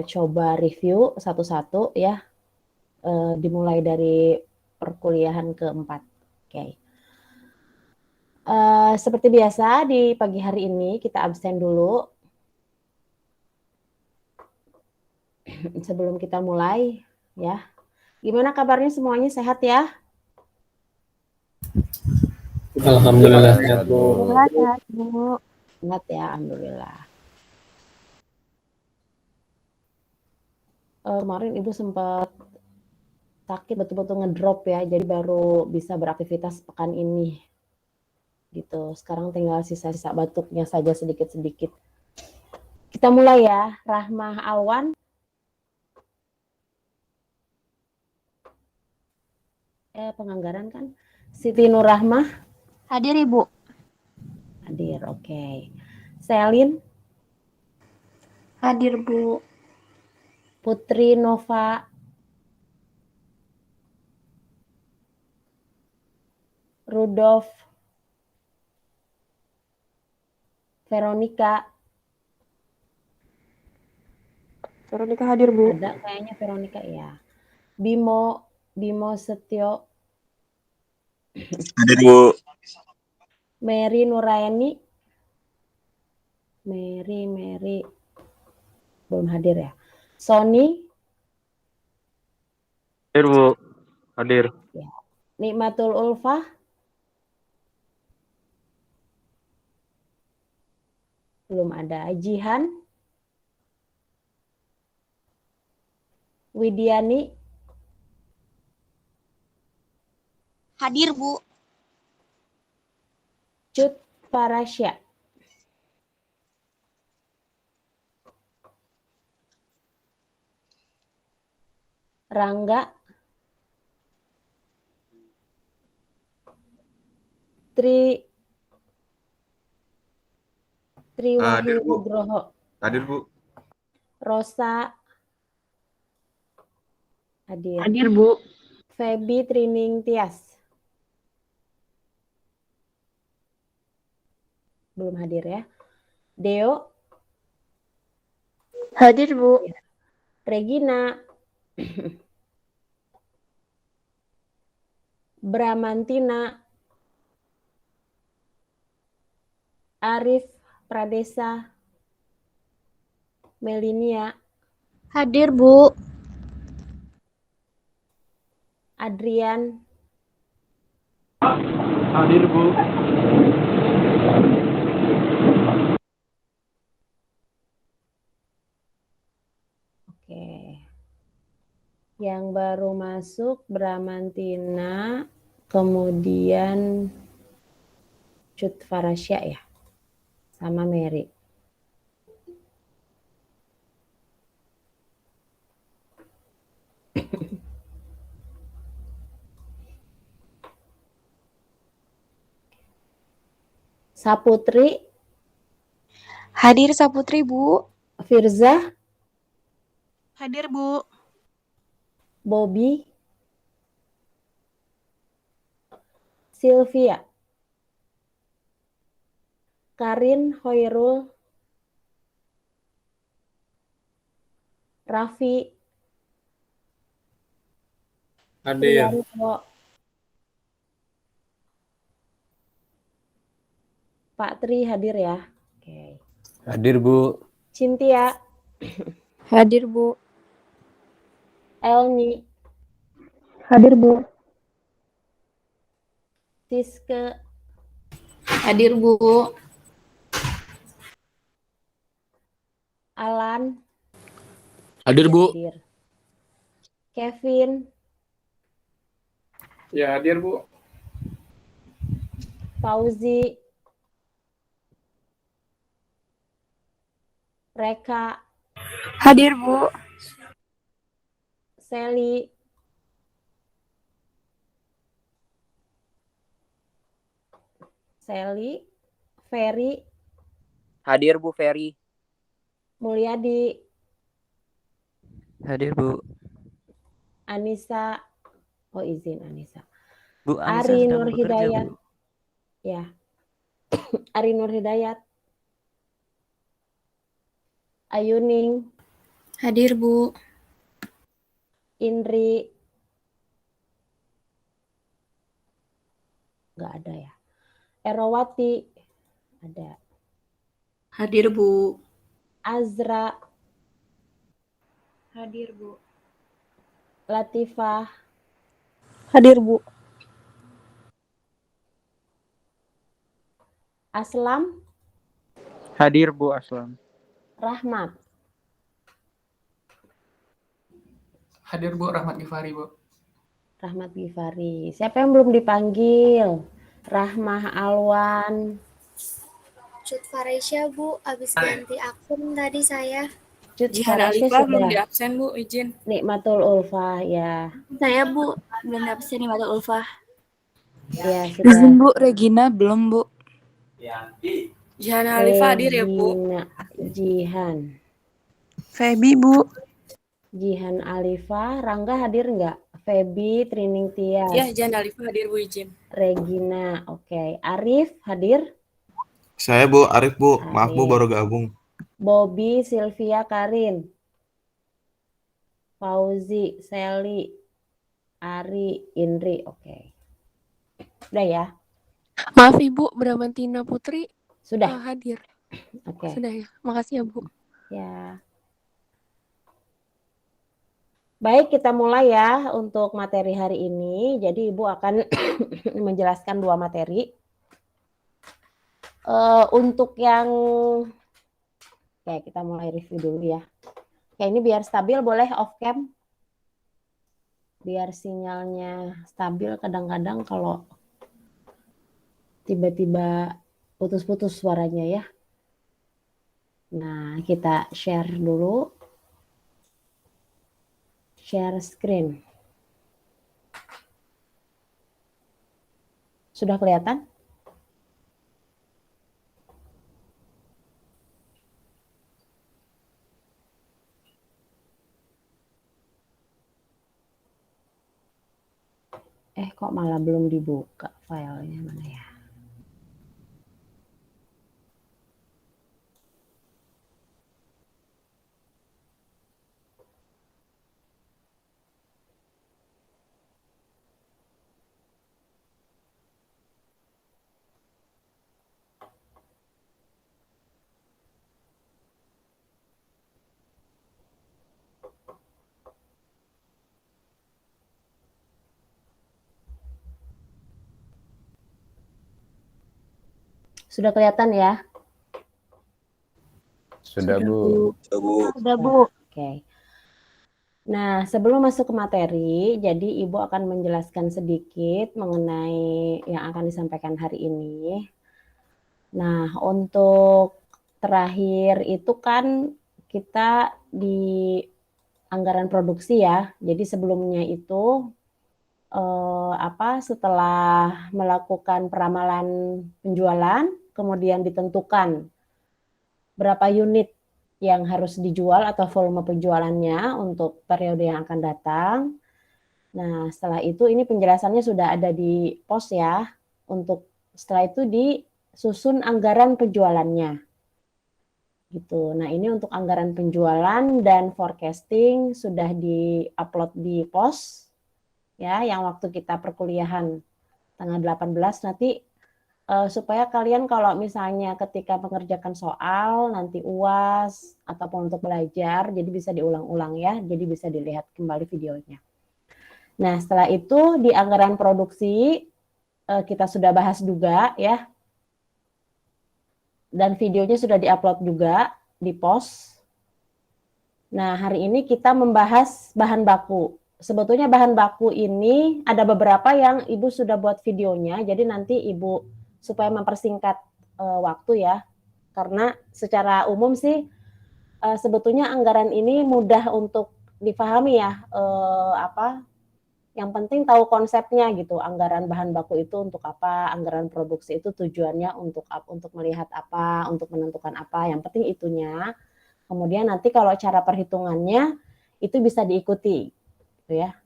coba review satu-satu ya, dimulai dari perkuliahan keempat. Oke. Seperti biasa di pagi hari ini kita absen dulu sebelum kita mulai ya. Gimana kabarnya semuanya, sehat ya? Alhamdulillah sehat, Bu. Sehat, Bu. Sehat ya, alhamdulillah. Kemarin Ibu sempat sakit, betul-betul ngedrop ya, jadi baru bisa beraktivitas pekan ini. Gitu. Sekarang tinggal sisa-sisa batuknya saja sedikit-sedikit. Kita mulai ya. Rahmah Alwan. Penganggaran kan. Siti Nur Rahmah. Hadir, Ibu. Hadir, oke. Selin. Hadir, Bu. Putri Nova. Rudolf. Veronica. Veronica hadir, Bu. Ada kayaknya Veronica ya. Bimo Setio. Hadir, Bu. Mary Nuraini. Mary. Belum hadir ya. Sony. Hadir, Bu. Hadir. Ya. Nikmatul Ulfah. Belum ada. Jihan. Widiani. Hadir, Bu. Cut Parasya. Rangga. Triwahyu Nugroho. Hadir, Bu. Rosa. Hadir. Hadir, Bu. Feby Trining Tias. Belum hadir ya. Deo. Hadir, Bu. Regina. Bramantina. Arif Pradesa. Melinia. Hadir, Bu. Adrian. Hadir, Bu. Oke. Yang baru masuk Bramantina, kemudian Cut Farasya ya, sama Mary. Saputri. Hadir, Saputri, Bu. Firza. Hadir, Bu. Bobby. Sylvia. Karin Hoirul. Raffi. Hadir. Priyanto. Pak Tri hadir ya. Oke. Hadir, Bu. Cynthia. Hadir, Bu. Elni. Hadir, Bu. Siske. Hadir, Bu. Alan. Hadir, Bu. Hadir. Kevin. Ya, hadir, Bu. Fauzi. Reka. Hadir, Bu. Sally. Ferry. Hadir, Bu Ferry. Mulyadi. Hadir, Bu. Anissa. Oh, izin Anissa. Bu Anissa Ari sedang Nur bekerja, Hidayat. Bu. Ya. Ari Nur Hidayat. Ayuning. Hadir, Bu. Indri. Nggak ada ya. Erowati. Ada. Hadir, Bu. Azra. Hadir, Bu. Latifah. Hadir, Bu. Aslam. Hadir Bu Aslam. Rahmat. Hadir Bu, Rahmat Gifari Bu. Rahmat Gifari. Siapa yang belum dipanggil? Rahmah Alwan. Cut Faresya, Bu. Habis ganti akun tadi saya. Cut Jihan Faresya Alifah belum sudah. di absen, Bu. Izin. Nikmatul Ulfa, ya. Saya, Bu. Belum di absen nih, Matul Ulfa. Ya, Izin, sudah. Bu. Regina belum, Bu. Jihan Alifah hadir ya, Bu. Regina, Jihan. Feby, Bu. Jihan Alifa. Rangga hadir nggak? Feby, Trining Tias. Ya, Jihan Alifah hadir, Bu. Izin. Regina, oke. Arif hadir? Saya Bu, Arif Bu. Maaf Bu, Arif. baru gabung. Bobby, Sylvia, Karin. Fauzi, Sally, Ari, Indri, oke. Udah ya? Maaf Ibu, Bramantina Putri Sudah, hadir. oke. Sudah ya. Makasih ya Bu. Ya. Baik, kita mulai ya untuk materi hari ini. Jadi Ibu akan menjelaskan 2 materi. Untuk yang, oke, kita mulai review dulu ya. Oke, ini biar stabil boleh off cam. Biar sinyalnya stabil, kadang-kadang kalau tiba-tiba putus-putus suaranya ya. Nah, kita share dulu. Share screen. Sudah kelihatan? Kok malah belum dibuka filenya, mana ya? Sudah kelihatan ya? Sudah Bu. Sudah, Bu. Oke. Nah, sebelum masuk ke materi, jadi Ibu akan menjelaskan sedikit mengenai yang akan disampaikan hari ini. Nah, untuk terakhir itu kan kita di anggaran produksi ya. Jadi sebelumnya itu setelah melakukan peramalan penjualan, kemudian ditentukan berapa unit yang harus dijual atau volume penjualannya untuk periode yang akan datang. Nah, setelah itu ini penjelasannya sudah ada di pos ya. Untuk setelah itu disusun anggaran penjualannya. Gitu. Nah, ini untuk anggaran penjualan dan forecasting sudah di-upload di pos ya, yang waktu kita perkuliahan tanggal 18 nanti supaya kalian kalau misalnya ketika mengerjakan soal nanti UAS ataupun untuk belajar jadi bisa diulang-ulang ya, jadi bisa dilihat kembali videonya. Nah, setelah itu di anggaran produksi kita sudah bahas juga ya, dan videonya sudah diupload juga di pos. Nah, hari ini kita membahas bahan baku. Sebetulnya bahan baku ini ada beberapa yang Ibu sudah buat videonya, jadi nanti Ibu supaya mempersingkat waktu ya, karena secara umum sih sebetulnya anggaran ini mudah untuk dipahami ya, yang penting tahu konsepnya gitu, anggaran bahan baku itu untuk apa, anggaran produksi itu tujuannya untuk melihat apa, untuk menentukan apa, yang penting itunya. Kemudian nanti kalau cara perhitungannya itu bisa diikuti gitu ya.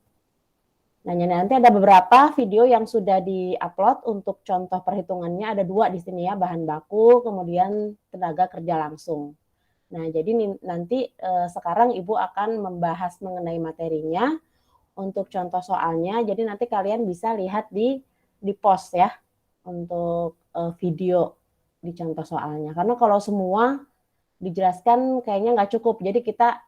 Nah, nanti ada beberapa video yang sudah di-upload untuk contoh perhitungannya, ada 2 di sini ya, bahan baku, kemudian tenaga kerja langsung. Nah, jadi nanti sekarang Ibu akan membahas mengenai materinya untuk contoh soalnya. Jadi nanti kalian bisa lihat di post ya untuk video di contoh soalnya. Karena kalau semua dijelaskan kayaknya nggak cukup. Jadi kita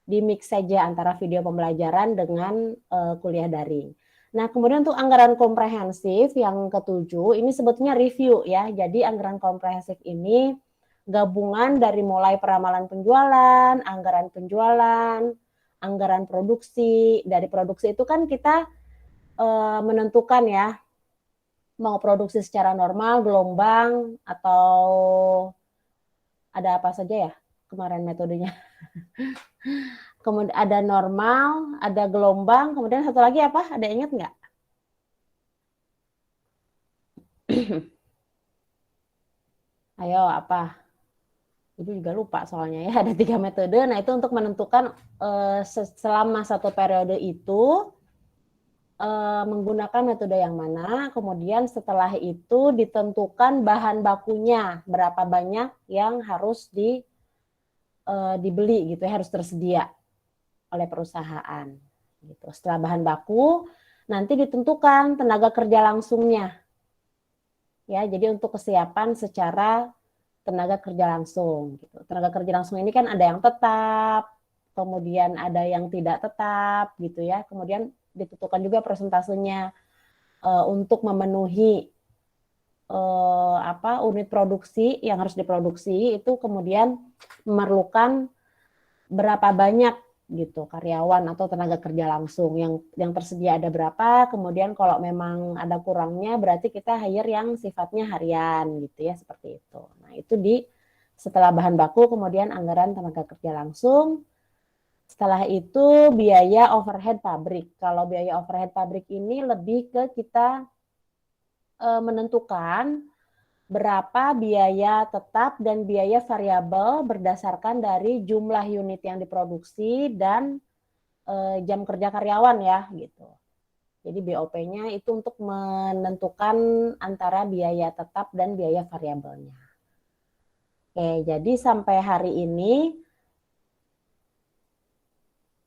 di mix saja antara video pembelajaran dengan kuliah daring. Nah, kemudian untuk anggaran komprehensif yang ketujuh, ini sebetulnya review ya. Jadi anggaran komprehensif ini gabungan dari mulai peramalan penjualan, anggaran penjualan, anggaran produksi. Dari produksi itu kan kita menentukan ya, mau produksi secara normal, gelombang, atau ada apa saja ya kemarin metodenya. Kemudian ada normal, ada gelombang, kemudian satu lagi apa? Ada ingat nggak? Ayo, apa? Ibu juga lupa soalnya ya, ada 3 metode. Nah, itu untuk menentukan selama satu periode itu menggunakan metode yang mana, kemudian setelah itu ditentukan bahan bakunya, berapa banyak yang harus dibeli gitu ya, harus tersedia oleh perusahaan. Gitu. Setelah bahan baku, nanti ditentukan tenaga kerja langsungnya. Ya, jadi untuk kesiapan secara tenaga kerja langsung. Gitu. Tenaga kerja langsung ini kan ada yang tetap, kemudian ada yang tidak tetap, gitu ya. Kemudian ditentukan juga persentasenya untuk memenuhi unit produksi yang harus diproduksi itu kemudian memerlukan berapa banyak gitu karyawan atau tenaga kerja langsung yang tersedia ada berapa, kemudian kalau memang ada kurangnya berarti kita hire yang sifatnya harian gitu ya, seperti itu. Nah, itu setelah bahan baku kemudian anggaran tenaga kerja langsung. Setelah itu biaya overhead pabrik. Kalau biaya overhead pabrik ini lebih ke kita menentukan berapa biaya tetap dan biaya variabel berdasarkan dari jumlah unit yang diproduksi dan jam kerja karyawan ya gitu. Jadi BOP-nya itu untuk menentukan antara biaya tetap dan biaya variabelnya. Oke, jadi sampai hari ini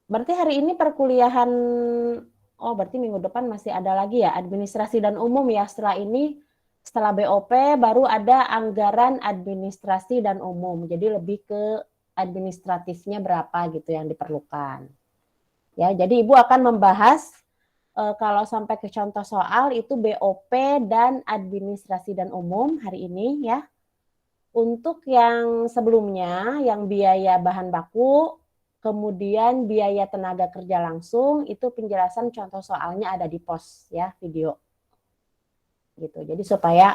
berarti hari ini perkuliahan, berarti minggu depan masih ada lagi ya administrasi dan umum ya. Setelah ini setelah BOP baru ada anggaran administrasi dan umum. Jadi lebih ke administratifnya berapa gitu yang diperlukan. Ya, jadi Ibu akan membahas kalau sampai ke contoh soal itu BOP dan administrasi dan umum hari ini ya. Untuk yang sebelumnya yang biaya bahan baku, kemudian biaya tenaga kerja langsung itu penjelasan contoh soalnya ada di post ya video. Gitu. Jadi supaya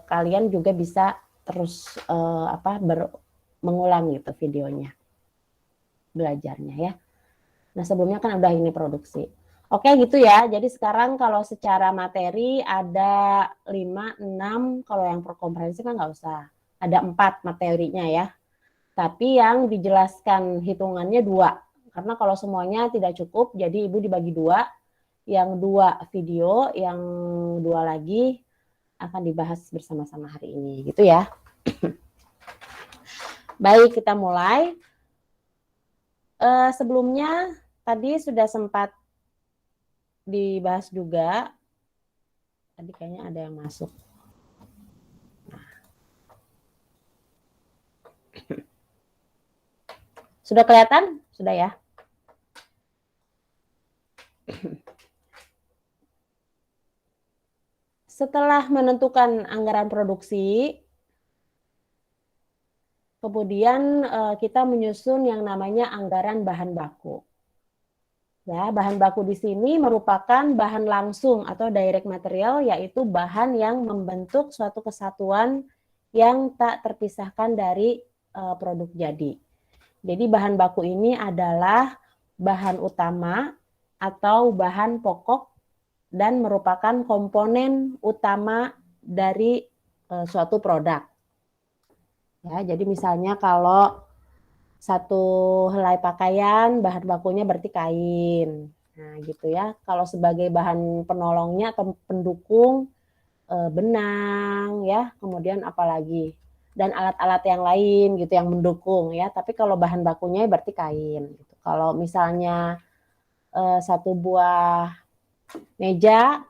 kalian juga bisa terus mengulang gitu videonya, belajarnya ya. Nah, sebelumnya kan udah ini produksi. Oke gitu ya. Jadi sekarang kalau secara materi ada 5, 6, kalau yang komprehensif kan nggak usah. Ada 4 materinya ya. Tapi yang dijelaskan hitungannya 2. Karena kalau semuanya tidak cukup, jadi Ibu dibagi 2. Yang 2 video, yang 2 lagi akan dibahas bersama-sama hari ini, gitu ya. Baik, kita mulai. Sebelumnya tadi sudah sempat dibahas juga. Tadi kayaknya ada yang masuk. Sudah kelihatan? Sudah ya? Setelah menentukan anggaran produksi, kemudian kita menyusun yang namanya anggaran bahan baku. Ya, bahan baku di sini merupakan bahan langsung atau direct material, yaitu bahan yang membentuk suatu kesatuan yang tak terpisahkan dari produk jadi. Jadi bahan baku ini adalah bahan utama atau bahan pokok dan merupakan komponen utama dari suatu produk. Ya, jadi misalnya kalau satu helai pakaian bahan bakunya berarti kain. Nah, gitu ya. Kalau sebagai bahan penolongnya atau pendukung benang ya, kemudian apalagi dan alat-alat yang lain gitu yang mendukung ya. Tapi kalau bahan bakunya berarti kain gitu. Kalau misalnya satu buah meja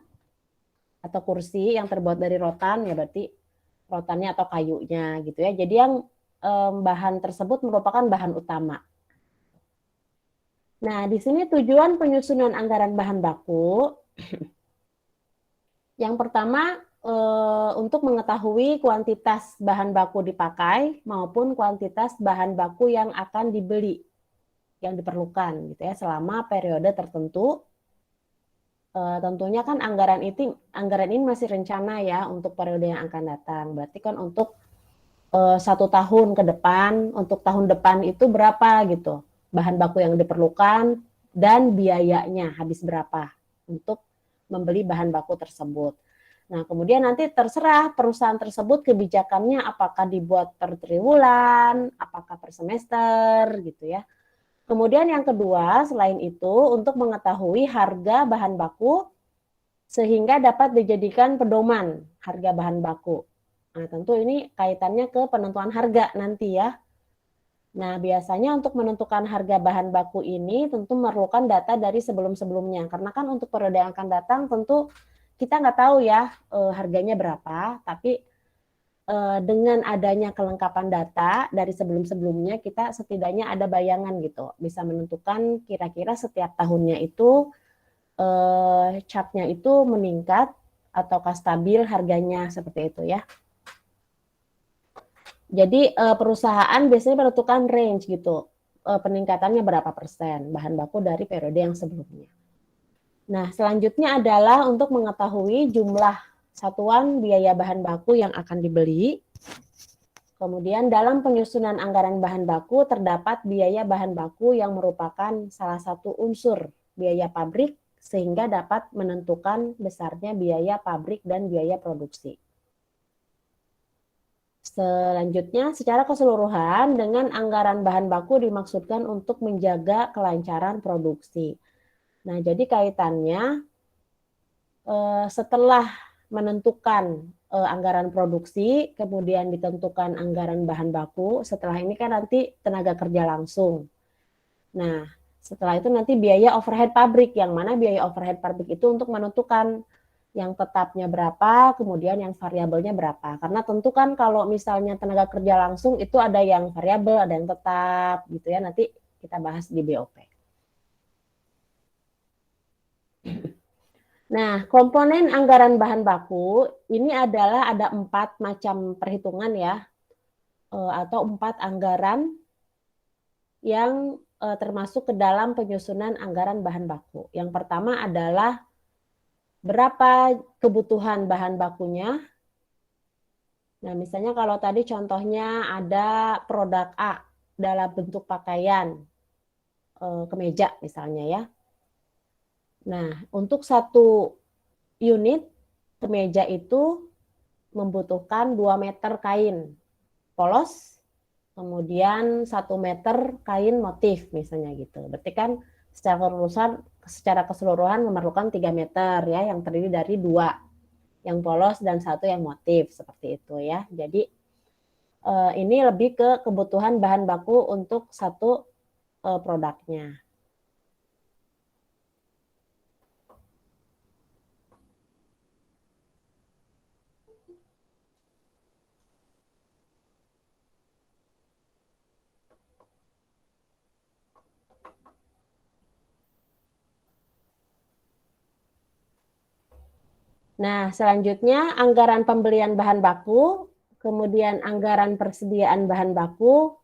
atau kursi yang terbuat dari rotan ya berarti rotannya atau kayunya gitu ya. Jadi yang bahan tersebut merupakan bahan utama. Nah, di sini tujuan penyusunan anggaran bahan baku. Yang pertama, untuk mengetahui kuantitas bahan baku dipakai maupun kuantitas bahan baku yang akan dibeli, yang diperlukan gitu ya selama periode tertentu. Tentunya kan anggaran ini masih rencana ya untuk periode yang akan datang. Berarti kan untuk 1 tahun ke depan, untuk tahun depan itu berapa gitu bahan baku yang diperlukan dan biayanya habis berapa untuk membeli bahan baku tersebut. Nah, kemudian nanti terserah perusahaan tersebut kebijakannya apakah dibuat per triwulan, apakah per semester gitu ya. Kemudian yang kedua, selain itu untuk mengetahui harga bahan baku sehingga dapat dijadikan pedoman harga bahan baku. Nah, tentu ini kaitannya ke penentuan harga nanti ya. Nah, biasanya untuk menentukan harga bahan baku ini tentu memerlukan data dari sebelum-sebelumnya. Karena kan untuk periode yang akan datang tentu kita nggak tahu ya harganya berapa, tapi dengan adanya kelengkapan data dari sebelum-sebelumnya kita setidaknya ada bayangan gitu. Bisa menentukan kira-kira setiap tahunnya itu chartnya itu meningkat ataukah stabil harganya seperti itu ya. Jadi perusahaan biasanya menentukan range gitu, peningkatannya berapa persen bahan baku dari periode yang sebelumnya. Nah, selanjutnya adalah untuk mengetahui jumlah satuan biaya bahan baku yang akan dibeli. Kemudian dalam penyusunan anggaran bahan baku terdapat biaya bahan baku yang merupakan salah satu unsur biaya pabrik sehingga dapat menentukan besarnya biaya pabrik dan biaya produksi. Selanjutnya, secara keseluruhan dengan anggaran bahan baku dimaksudkan untuk menjaga kelancaran produksi. Nah, jadi kaitannya setelah menentukan anggaran produksi, kemudian ditentukan anggaran bahan baku, setelah ini kan nanti tenaga kerja langsung. Nah, setelah itu nanti biaya overhead pabrik, yang mana biaya overhead pabrik itu untuk menentukan yang tetapnya berapa, kemudian yang variabelnya berapa. Karena tentu kan kalau misalnya tenaga kerja langsung itu ada yang variabel, ada yang tetap gitu ya. Nanti kita bahas di BOP. Nah, komponen anggaran bahan baku ini adalah ada 4 macam perhitungan ya, atau 4 anggaran yang termasuk ke dalam penyusunan anggaran bahan baku. Yang pertama adalah berapa kebutuhan bahan bakunya. Nah, misalnya kalau tadi contohnya ada produk A dalam bentuk pakaian, kemeja misalnya ya. Nah, untuk 1 unit kemeja itu membutuhkan 2 meter kain polos, kemudian 1 meter kain motif misalnya gitu. Berarti kan secara keseluruhan memerlukan 3 meter ya, yang terdiri dari 2 yang polos dan 1 yang motif seperti itu ya. Jadi ini lebih ke kebutuhan bahan baku untuk 1 produknya. Nah, selanjutnya anggaran pembelian bahan baku, kemudian anggaran persediaan bahan baku,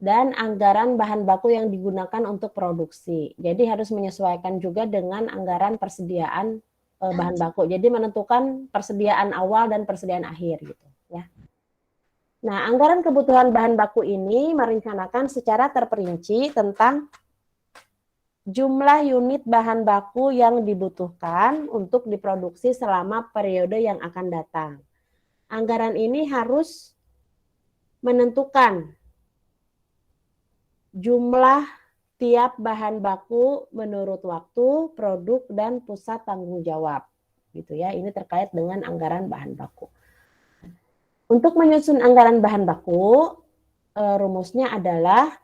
dan anggaran bahan baku yang digunakan untuk produksi. Jadi harus menyesuaikan juga dengan anggaran persediaan bahan baku. Jadi menentukan persediaan awal dan persediaan akhir gitu ya. Nah, anggaran kebutuhan bahan baku ini merencanakan secara terperinci tentang jumlah unit bahan baku yang dibutuhkan untuk diproduksi selama periode yang akan datang. Anggaran ini harus menentukan jumlah tiap bahan baku menurut waktu, produk, dan pusat tanggung jawab. Gitu ya. Ini terkait dengan anggaran bahan baku. Untuk menyusun anggaran bahan baku, rumusnya adalah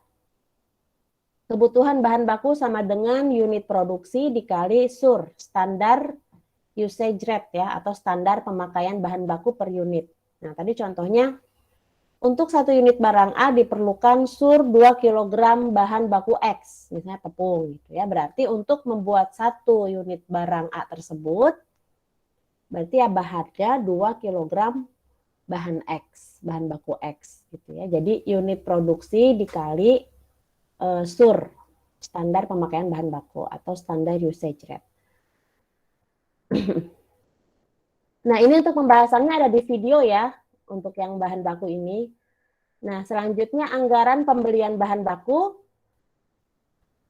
kebutuhan bahan baku sama dengan unit produksi dikali SUR, standar usage rate ya, atau standar pemakaian bahan baku per unit. Nah, tadi contohnya, untuk 1 unit barang A diperlukan SUR 2 kg bahan baku X, misalnya tepung gitu ya. Berarti untuk membuat 1 unit barang A tersebut, berarti ya bahannya 2 kg bahan X, bahan baku X gitu ya. Jadi unit produksi dikali SUR, standar pemakaian bahan baku atau standar usage rate. Nah, ini untuk pembahasannya ada di video ya, untuk yang bahan baku ini. Nah, selanjutnya anggaran pembelian bahan baku.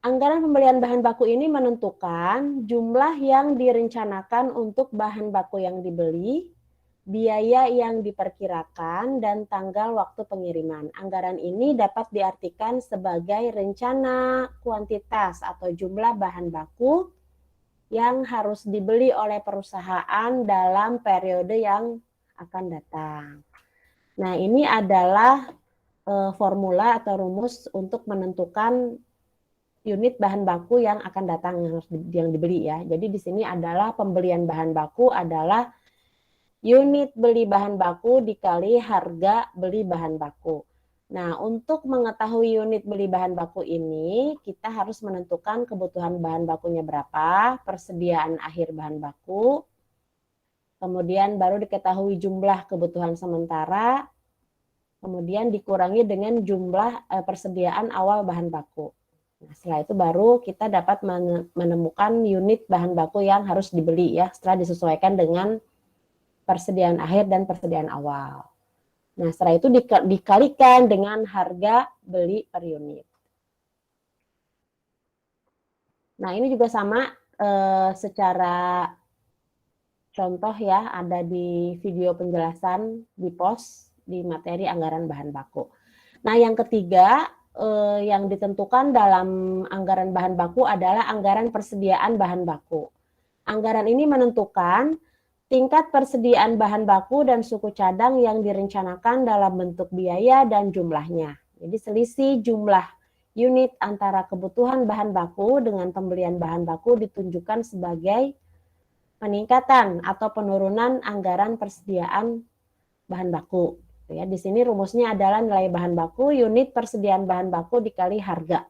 Anggaran pembelian bahan baku ini menentukan jumlah yang direncanakan untuk bahan baku yang dibeli, biaya yang diperkirakan, dan tanggal waktu pengiriman. Anggaran ini dapat diartikan sebagai rencana kuantitas atau jumlah bahan baku yang harus dibeli oleh perusahaan dalam periode yang akan datang. Nah, ini adalah formula atau rumus untuk menentukan unit bahan baku yang akan datang yang dibeli ya. Jadi di sini adalah pembelian bahan baku adalah unit beli bahan baku dikali harga beli bahan baku. Nah, untuk mengetahui unit beli bahan baku ini, kita harus menentukan kebutuhan bahan bakunya berapa, persediaan akhir bahan baku, kemudian baru diketahui jumlah kebutuhan sementara, kemudian dikurangi dengan jumlah persediaan awal bahan baku. Nah, setelah itu baru kita dapat menemukan unit bahan baku yang harus dibeli ya, setelah disesuaikan dengan persediaan akhir dan persediaan awal. Nah, setelah itu dikalikan dengan harga beli per unit. Nah, ini juga sama secara contoh ya, ada di video penjelasan di post di materi anggaran bahan baku. Nah, yang ketiga yang ditentukan dalam anggaran bahan baku adalah anggaran persediaan bahan baku. Anggaran ini menentukan tingkat persediaan bahan baku dan suku cadang yang direncanakan dalam bentuk biaya dan jumlahnya. Jadi selisih jumlah unit antara kebutuhan bahan baku dengan pembelian bahan baku ditunjukkan sebagai peningkatan atau penurunan anggaran persediaan bahan baku. Ya, di sini rumusnya adalah nilai bahan baku unit persediaan bahan baku dikali harga.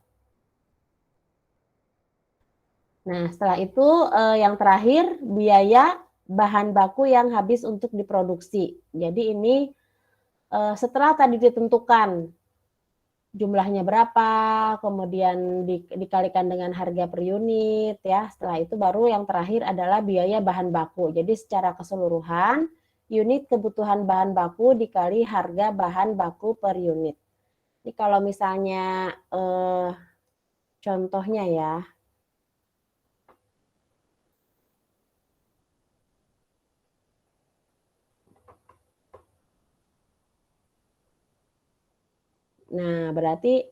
Nah, setelah itu yang terakhir biaya bahan baku yang habis untuk diproduksi. Jadi ini setelah tadi ditentukan jumlahnya berapa, kemudian dikalikan dengan harga per unit ya. Setelah itu baru yang terakhir adalah biaya bahan baku. Jadi secara keseluruhan unit kebutuhan bahan baku dikali harga bahan baku per unit. Ini kalau misalnya contohnya ya. Nah, berarti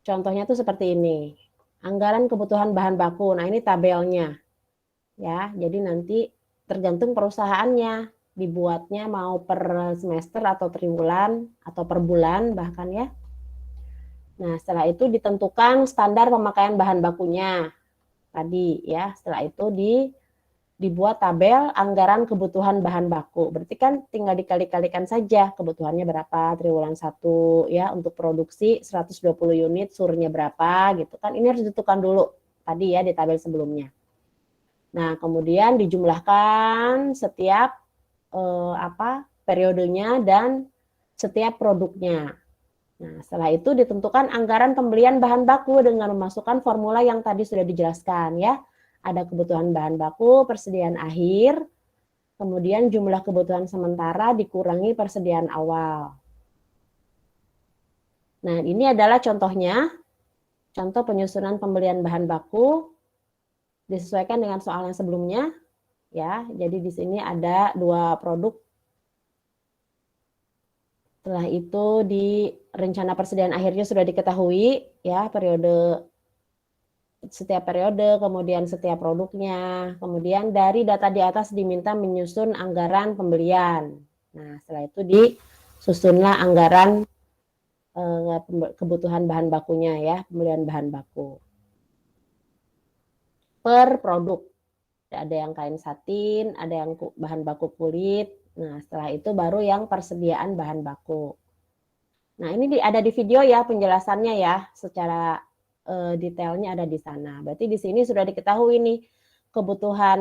contohnya tuh seperti ini. Anggaran kebutuhan bahan baku. Nah, ini tabelnya. Ya, jadi nanti tergantung perusahaannya. Dibuatnya mau per semester atau triwulan atau per bulan bahkan ya. Nah, setelah itu ditentukan standar pemakaian bahan bakunya. Tadi ya, setelah itu dibuat tabel anggaran kebutuhan bahan baku. Berarti kan tinggal dikali-kalikan saja kebutuhannya berapa triwulan 1 ya, untuk produksi 120 unit surnya berapa gitu kan. Ini harus ditentukan dulu tadi ya di tabel sebelumnya. Nah, kemudian dijumlahkan setiap periodenya dan setiap produknya. Nah, setelah itu ditentukan anggaran pembelian bahan baku dengan memasukkan formula yang tadi sudah dijelaskan ya. Ada kebutuhan bahan baku, persediaan akhir, kemudian jumlah kebutuhan sementara dikurangi persediaan awal. Nah, ini adalah contohnya, contoh penyusunan pembelian bahan baku disesuaikan dengan soal yang sebelumnya. Ya, jadi di sini ada 2 produk. Setelah itu di rencana persediaan akhirnya sudah diketahui ya, setiap periode, kemudian setiap produknya. Kemudian dari data di atas diminta menyusun anggaran pembelian. Nah, setelah itu Susunlah anggaran kebutuhan bahan bakunya ya, pembelian bahan baku. Per produk. Ada yang kain satin, ada yang bahan baku kulit. Nah, setelah itu baru yang persediaan bahan baku. Nah, ini ada di video ya penjelasannya ya, secara detailnya ada di sana. Berarti di sini sudah diketahui nih kebutuhan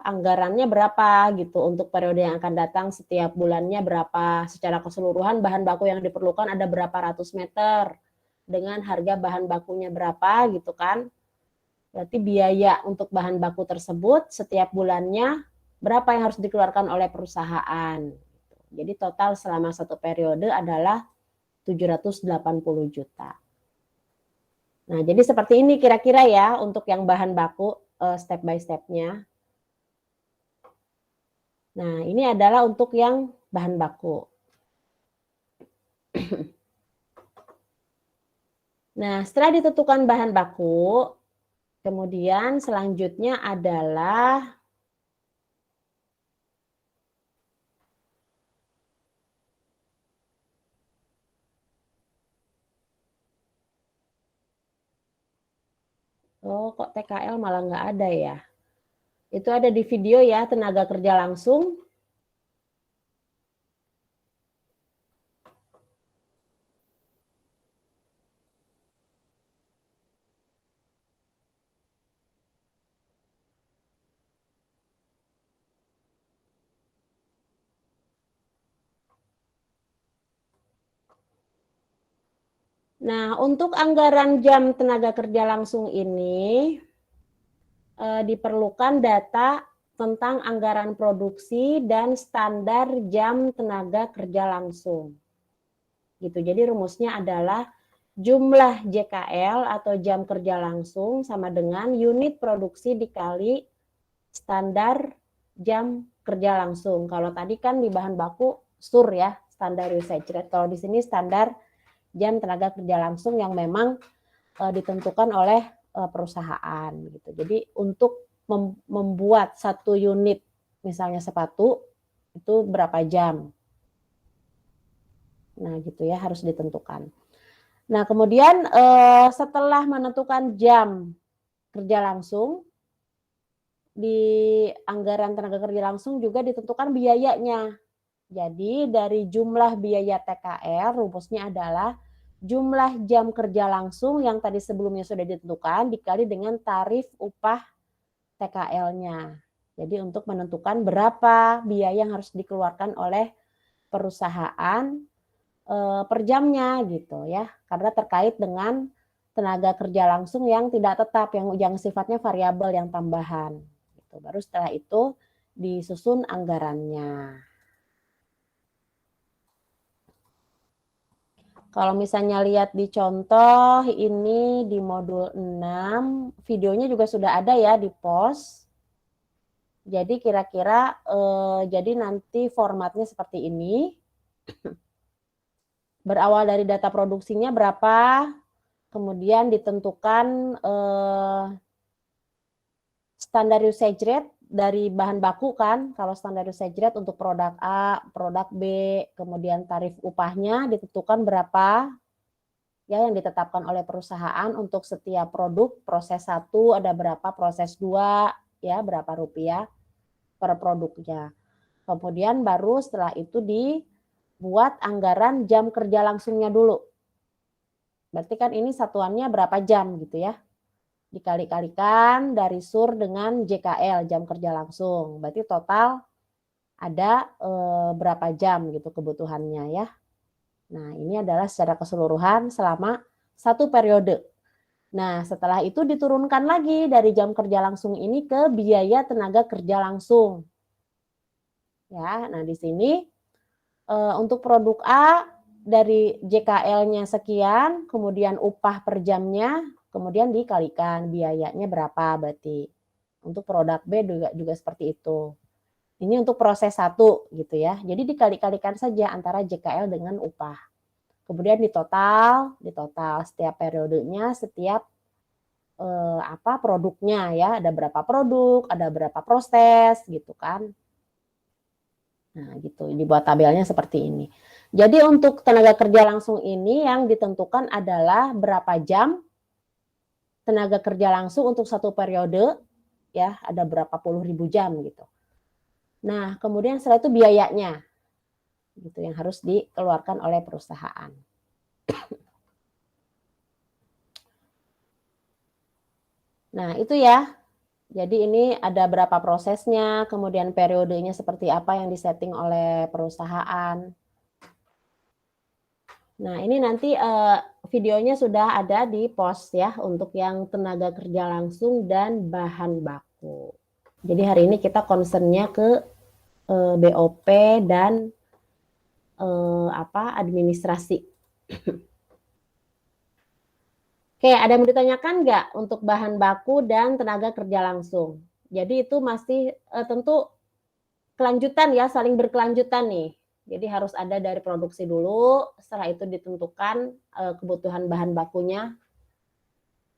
anggarannya berapa gitu untuk periode yang akan datang, setiap bulannya berapa, secara keseluruhan bahan baku yang diperlukan ada berapa ratus meter dengan harga bahan bakunya berapa gitu kan. Berarti biaya untuk bahan baku tersebut setiap bulannya berapa yang harus dikeluarkan oleh perusahaan. Jadi total selama satu periode adalah 780 juta. Nah, jadi seperti ini kira-kira ya untuk yang bahan baku step by step-nya. Nah, ini adalah untuk yang bahan baku. Nah, setelah ditentukan bahan baku, kemudian selanjutnya adalah oh, kok TKL malah nggak ada ya? Itu ada di video ya, tenaga kerja langsung. Nah, untuk anggaran jam tenaga kerja langsung ini diperlukan data tentang anggaran produksi dan standar jam tenaga kerja langsung. Gitu. Jadi rumusnya adalah jumlah JKL atau jam kerja langsung sama dengan unit produksi dikali standar jam kerja langsung. Kalau tadi kan di bahan baku SUR ya, standar usage rate. Kalau di sini standar jam tenaga kerja langsung yang memang ditentukan oleh perusahaan gitu. Jadi untuk membuat satu unit misalnya sepatu itu berapa jam. Nah, gitu ya harus ditentukan. Nah, kemudian setelah menentukan jam kerja langsung di anggaran tenaga kerja langsung juga ditentukan biayanya. Jadi dari jumlah biaya TKL rumusnya adalah jumlah jam kerja langsung yang tadi sebelumnya sudah ditentukan dikali dengan tarif upah TKL-nya. Jadi untuk menentukan berapa biaya yang harus dikeluarkan oleh perusahaan per jamnya gitu ya. Karena terkait dengan tenaga kerja langsung yang tidak tetap, yang sifatnya variabel, yang tambahan. Gitu. Baru setelah itu disusun anggarannya. Kalau misalnya lihat di contoh ini di modul 6, videonya juga sudah ada ya di post. Jadi kira-kira jadi nanti formatnya seperti ini. Berawal dari data produksinya berapa, kemudian ditentukan standar usage rate dari bahan baku kan, kalau standar usage rate untuk produk A, produk B, kemudian tarif upahnya ditentukan berapa, ya yang ditetapkan oleh perusahaan untuk setiap produk, proses 1 ada berapa, proses 2 ya berapa rupiah per produknya. Kemudian baru setelah itu dibuat anggaran jam kerja langsungnya dulu. Berarti kan ini satuannya berapa jam gitu ya. Dikali-kalikan dari SUR dengan JKL, jam kerja langsung. Berarti total ada berapa jam gitu kebutuhannya ya. Nah, ini adalah secara keseluruhan selama satu periode. Nah, setelah itu diturunkan lagi dari jam kerja langsung ini ke biaya tenaga kerja langsung. Ya, nah di sini untuk produk A dari JKL-nya sekian, kemudian upah per jamnya, kemudian dikalikan biayanya berapa berarti. Untuk produk B juga seperti itu. Ini untuk proses 1 gitu ya. Jadi dikali-kalikan saja antara JKL dengan upah. Kemudian ditotal setiap periodenya, setiap produknya ya, ada berapa produk, ada berapa proses gitu kan. Nah, gitu. Dibuat tabelnya seperti ini. Jadi untuk tenaga kerja langsung ini yang ditentukan adalah berapa jam tenaga kerja langsung untuk satu periode, ya, ada berapa puluh ribu jam gitu. Nah, kemudian setelah itu biayanya, gitu, yang harus dikeluarkan oleh perusahaan. Nah, itu ya. Jadi ini ada berapa prosesnya, kemudian periodenya seperti apa yang disetting oleh perusahaan. Nah, ini nanti videonya sudah ada di post ya untuk yang tenaga kerja langsung dan bahan baku. Jadi hari ini kita concernnya ke BOP dan administrasi. Oke, ada yang mau ditanyakan nggak untuk bahan baku dan tenaga kerja langsung? Jadi itu masih tentu kelanjutan ya, saling berkelanjutan nih. Jadi harus ada dari produksi dulu, setelah itu ditentukan kebutuhan bahan bakunya.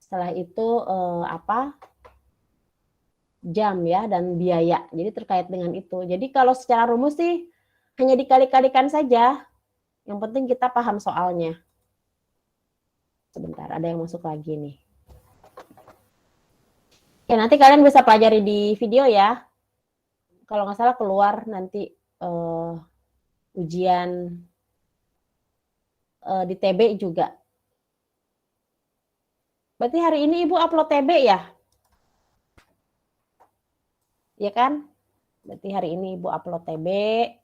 Setelah itu jam ya dan biaya. Jadi terkait dengan itu. Jadi kalau secara rumus sih hanya dikali-kalikan saja. Yang penting kita paham soalnya. Sebentar, ada yang masuk lagi nih. Oke, nanti kalian bisa pelajari di video ya. Kalau nggak salah keluar nanti ujian di TB juga. Berarti hari ini Ibu upload TB ya? Ya kan? Berarti hari ini Ibu upload TB.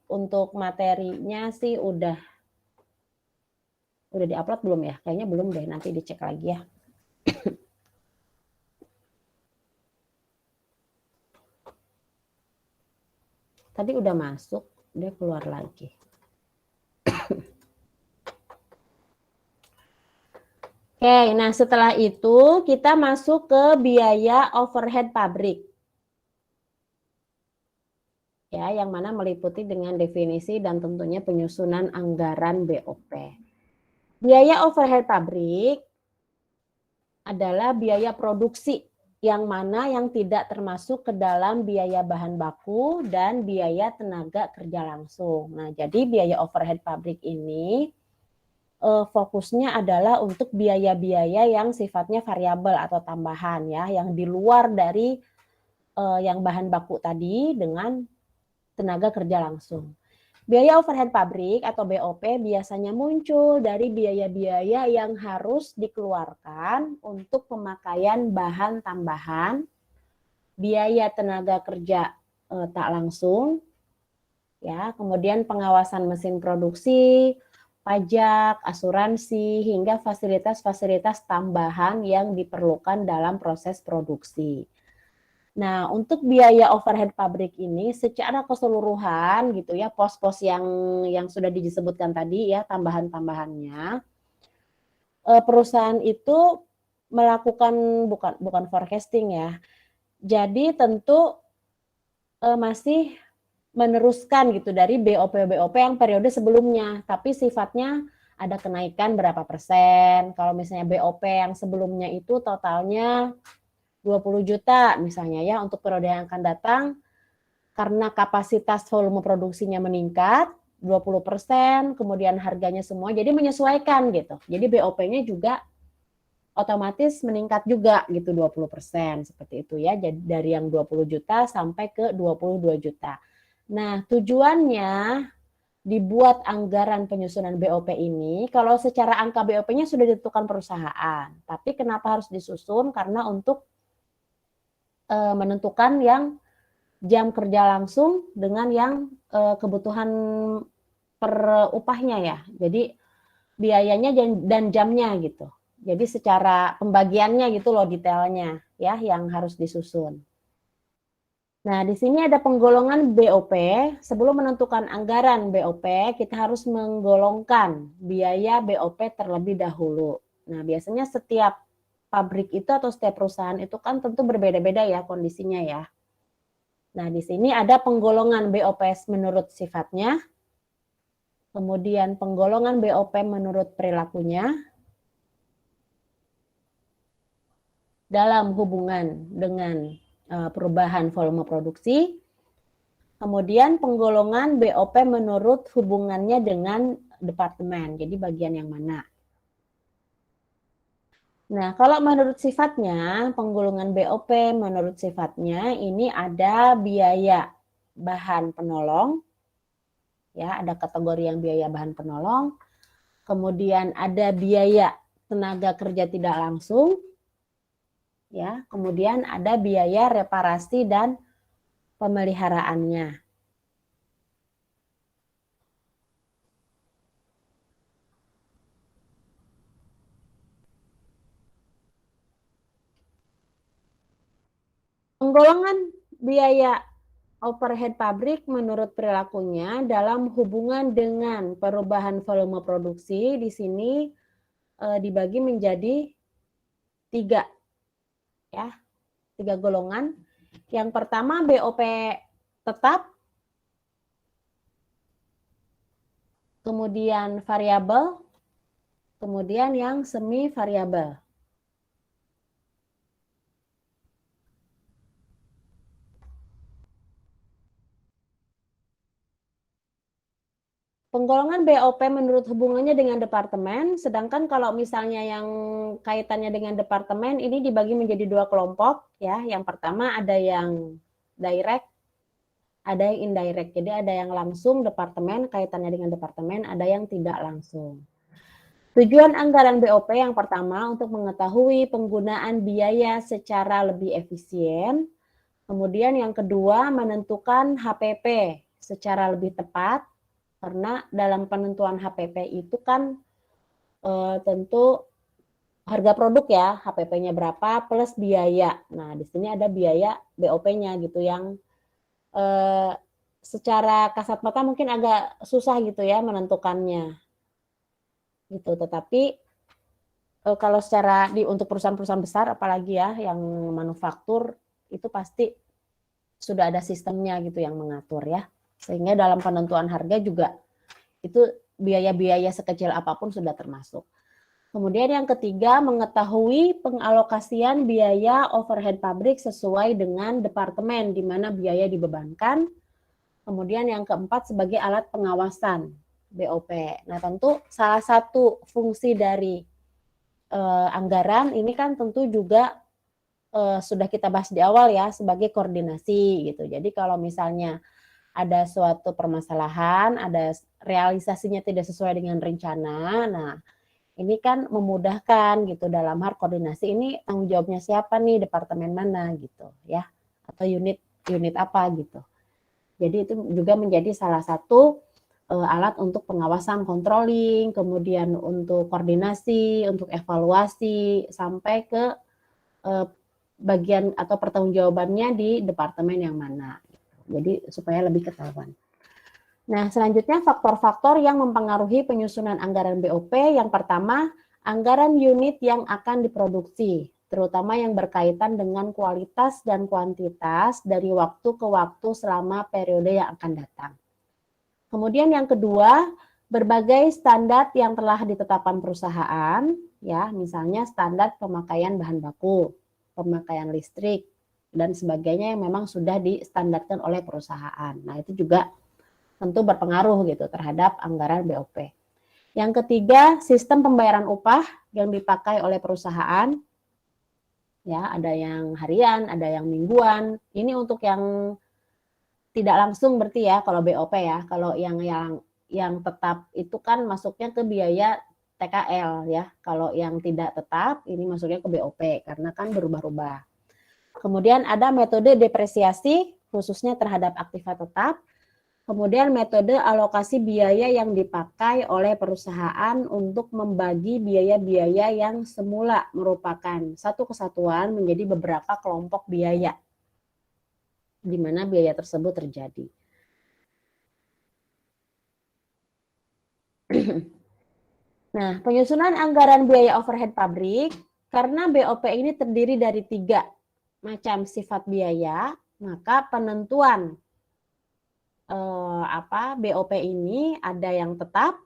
Untuk materinya sih udah diupload belum ya? Kayaknya belum deh, nanti dicek lagi ya. Tadi udah masuk, dia keluar lagi. Oke, nah setelah itu kita masuk ke biaya overhead pabrik. Ya, yang mana meliputi dengan definisi dan tentunya penyusunan anggaran BOP. Biaya overhead pabrik adalah biaya produksi yang mana yang tidak termasuk ke dalam biaya bahan baku dan biaya tenaga kerja langsung. Nah, jadi biaya overhead pabrik ini fokusnya adalah untuk biaya-biaya yang sifatnya variabel atau tambahan ya, yang di luar dari yang bahan baku tadi dengan tenaga kerja langsung. Biaya overhead pabrik atau BOP biasanya muncul dari biaya-biaya yang harus dikeluarkan untuk pemakaian bahan tambahan, biaya tenaga kerja tak langsung, ya, kemudian pengawasan mesin produksi, pajak, asuransi, hingga fasilitas-fasilitas tambahan yang diperlukan dalam proses produksi. Nah, untuk biaya overhead pabrik ini secara keseluruhan gitu ya, pos-pos yang sudah disebutkan tadi ya, tambahan-tambahannya, perusahaan itu melakukan bukan forecasting ya. Jadi tentu masih meneruskan gitu dari BOP yang periode sebelumnya, tapi sifatnya ada kenaikan berapa persen. Kalau misalnya BOP yang sebelumnya itu totalnya 20 juta misalnya ya, untuk periode yang akan datang karena kapasitas volume produksinya meningkat 20%, kemudian harganya semua jadi menyesuaikan gitu. Jadi BOP-nya juga otomatis meningkat juga gitu 20% seperti itu ya. Jadi dari yang 20 juta sampai ke 22 juta. Nah, tujuannya dibuat anggaran penyusunan BOP ini, kalau secara angka BOP-nya sudah ditentukan perusahaan, tapi kenapa harus disusun? Karena untuk menentukan yang jam kerja langsung dengan yang kebutuhan per upahnya ya. Jadi biayanya dan jamnya gitu. Jadi secara pembagiannya gitu loh detailnya ya yang harus disusun. Nah, di sini ada penggolongan BOP. Sebelum menentukan anggaran BOP, kita harus menggolongkan biaya BOP terlebih dahulu. Nah, biasanya setiap pabrik itu atau setiap perusahaan itu kan tentu berbeda-beda ya kondisinya ya. Nah, di sini ada penggolongan BOP menurut sifatnya, kemudian penggolongan BOP menurut perilakunya, dalam hubungan dengan perubahan volume produksi, Kemudian penggolongan BOP menurut hubungannya dengan departemen, jadi bagian yang mana. Nah, kalau menurut sifatnya, penggolongan BOP menurut sifatnya ini ada biaya bahan penolong, ya, ada kategori yang biaya bahan penolong, kemudian ada biaya tenaga kerja tidak langsung, ya, kemudian ada biaya reparasi dan pemeliharaannya. Penggolongan biaya overhead pabrik menurut perilakunya dalam hubungan dengan perubahan volume produksi di sini dibagi menjadi 3, ya, 3 golongan. Yang pertama BOP tetap, kemudian variabel, kemudian yang semi variabel. Penggolongan BOP menurut hubungannya dengan departemen, sedangkan kalau misalnya yang kaitannya dengan departemen ini dibagi menjadi 2 kelompok, ya. Yang pertama ada yang direct, ada yang indirect. Jadi ada yang langsung departemen, kaitannya dengan departemen, ada yang tidak langsung. Tujuan anggaran BOP yang pertama untuk mengetahui penggunaan biaya secara lebih efisien. Kemudian yang kedua menentukan HPP secara lebih tepat. Karena dalam penentuan HPP itu kan tentu harga produk ya, HPP-nya berapa plus biaya. Nah, di sini ada biaya BOP-nya gitu yang secara kasat mata mungkin agak susah gitu ya menentukannya. Gitu. Tetapi kalau secara untuk perusahaan-perusahaan besar apalagi ya yang manufaktur itu pasti sudah ada sistemnya gitu yang mengatur ya. Sehingga dalam penentuan harga juga itu biaya-biaya sekecil apapun sudah termasuk. Kemudian yang ketiga, mengetahui pengalokasian biaya overhead pabrik sesuai dengan departemen di mana biaya dibebankan. Kemudian yang keempat, sebagai alat pengawasan BOP. Nah, tentu salah satu fungsi dari anggaran ini kan tentu juga sudah kita bahas di awal ya, sebagai koordinasi gitu. Jadi kalau misalnya ada suatu permasalahan, ada realisasinya tidak sesuai dengan rencana. Nah, ini kan memudahkan gitu dalam hal koordinasi ini tanggung jawabnya siapa nih, departemen mana gitu ya, atau unit apa gitu. Jadi itu juga menjadi salah satu alat untuk pengawasan controlling, kemudian untuk koordinasi, untuk evaluasi sampai ke bagian atau pertanggungjawabannya di departemen yang mana. Jadi supaya lebih ketahuan. Nah, selanjutnya faktor-faktor yang mempengaruhi penyusunan anggaran BOP. Yang pertama, anggaran unit yang akan diproduksi, terutama yang berkaitan dengan kualitas dan kuantitas dari waktu ke waktu selama periode yang akan datang. Kemudian yang kedua, berbagai standar yang telah ditetapkan perusahaan, ya, misalnya standar pemakaian bahan baku, pemakaian listrik, dan sebagainya yang memang sudah distandarkan oleh perusahaan. Nah, itu juga tentu berpengaruh gitu terhadap anggaran BOP. Yang ketiga, sistem pembayaran upah yang dipakai oleh perusahaan. Ya, ada yang harian, ada yang mingguan. Ini untuk yang tidak langsung berarti ya kalau BOP ya. Kalau yang tetap itu kan masuknya ke biaya TKL ya. Kalau yang tidak tetap ini masuknya ke BOP karena kan berubah-ubah. Kemudian ada metode depresiasi khususnya terhadap aktiva tetap. Kemudian metode alokasi biaya yang dipakai oleh perusahaan untuk membagi biaya-biaya yang semula merupakan satu kesatuan menjadi beberapa kelompok biaya di mana biaya tersebut terjadi. Nah, penyusunan anggaran biaya overhead pabrik karena BOP ini terdiri dari 3 macam sifat biaya, maka penentuan BOP ini ada yang tetap,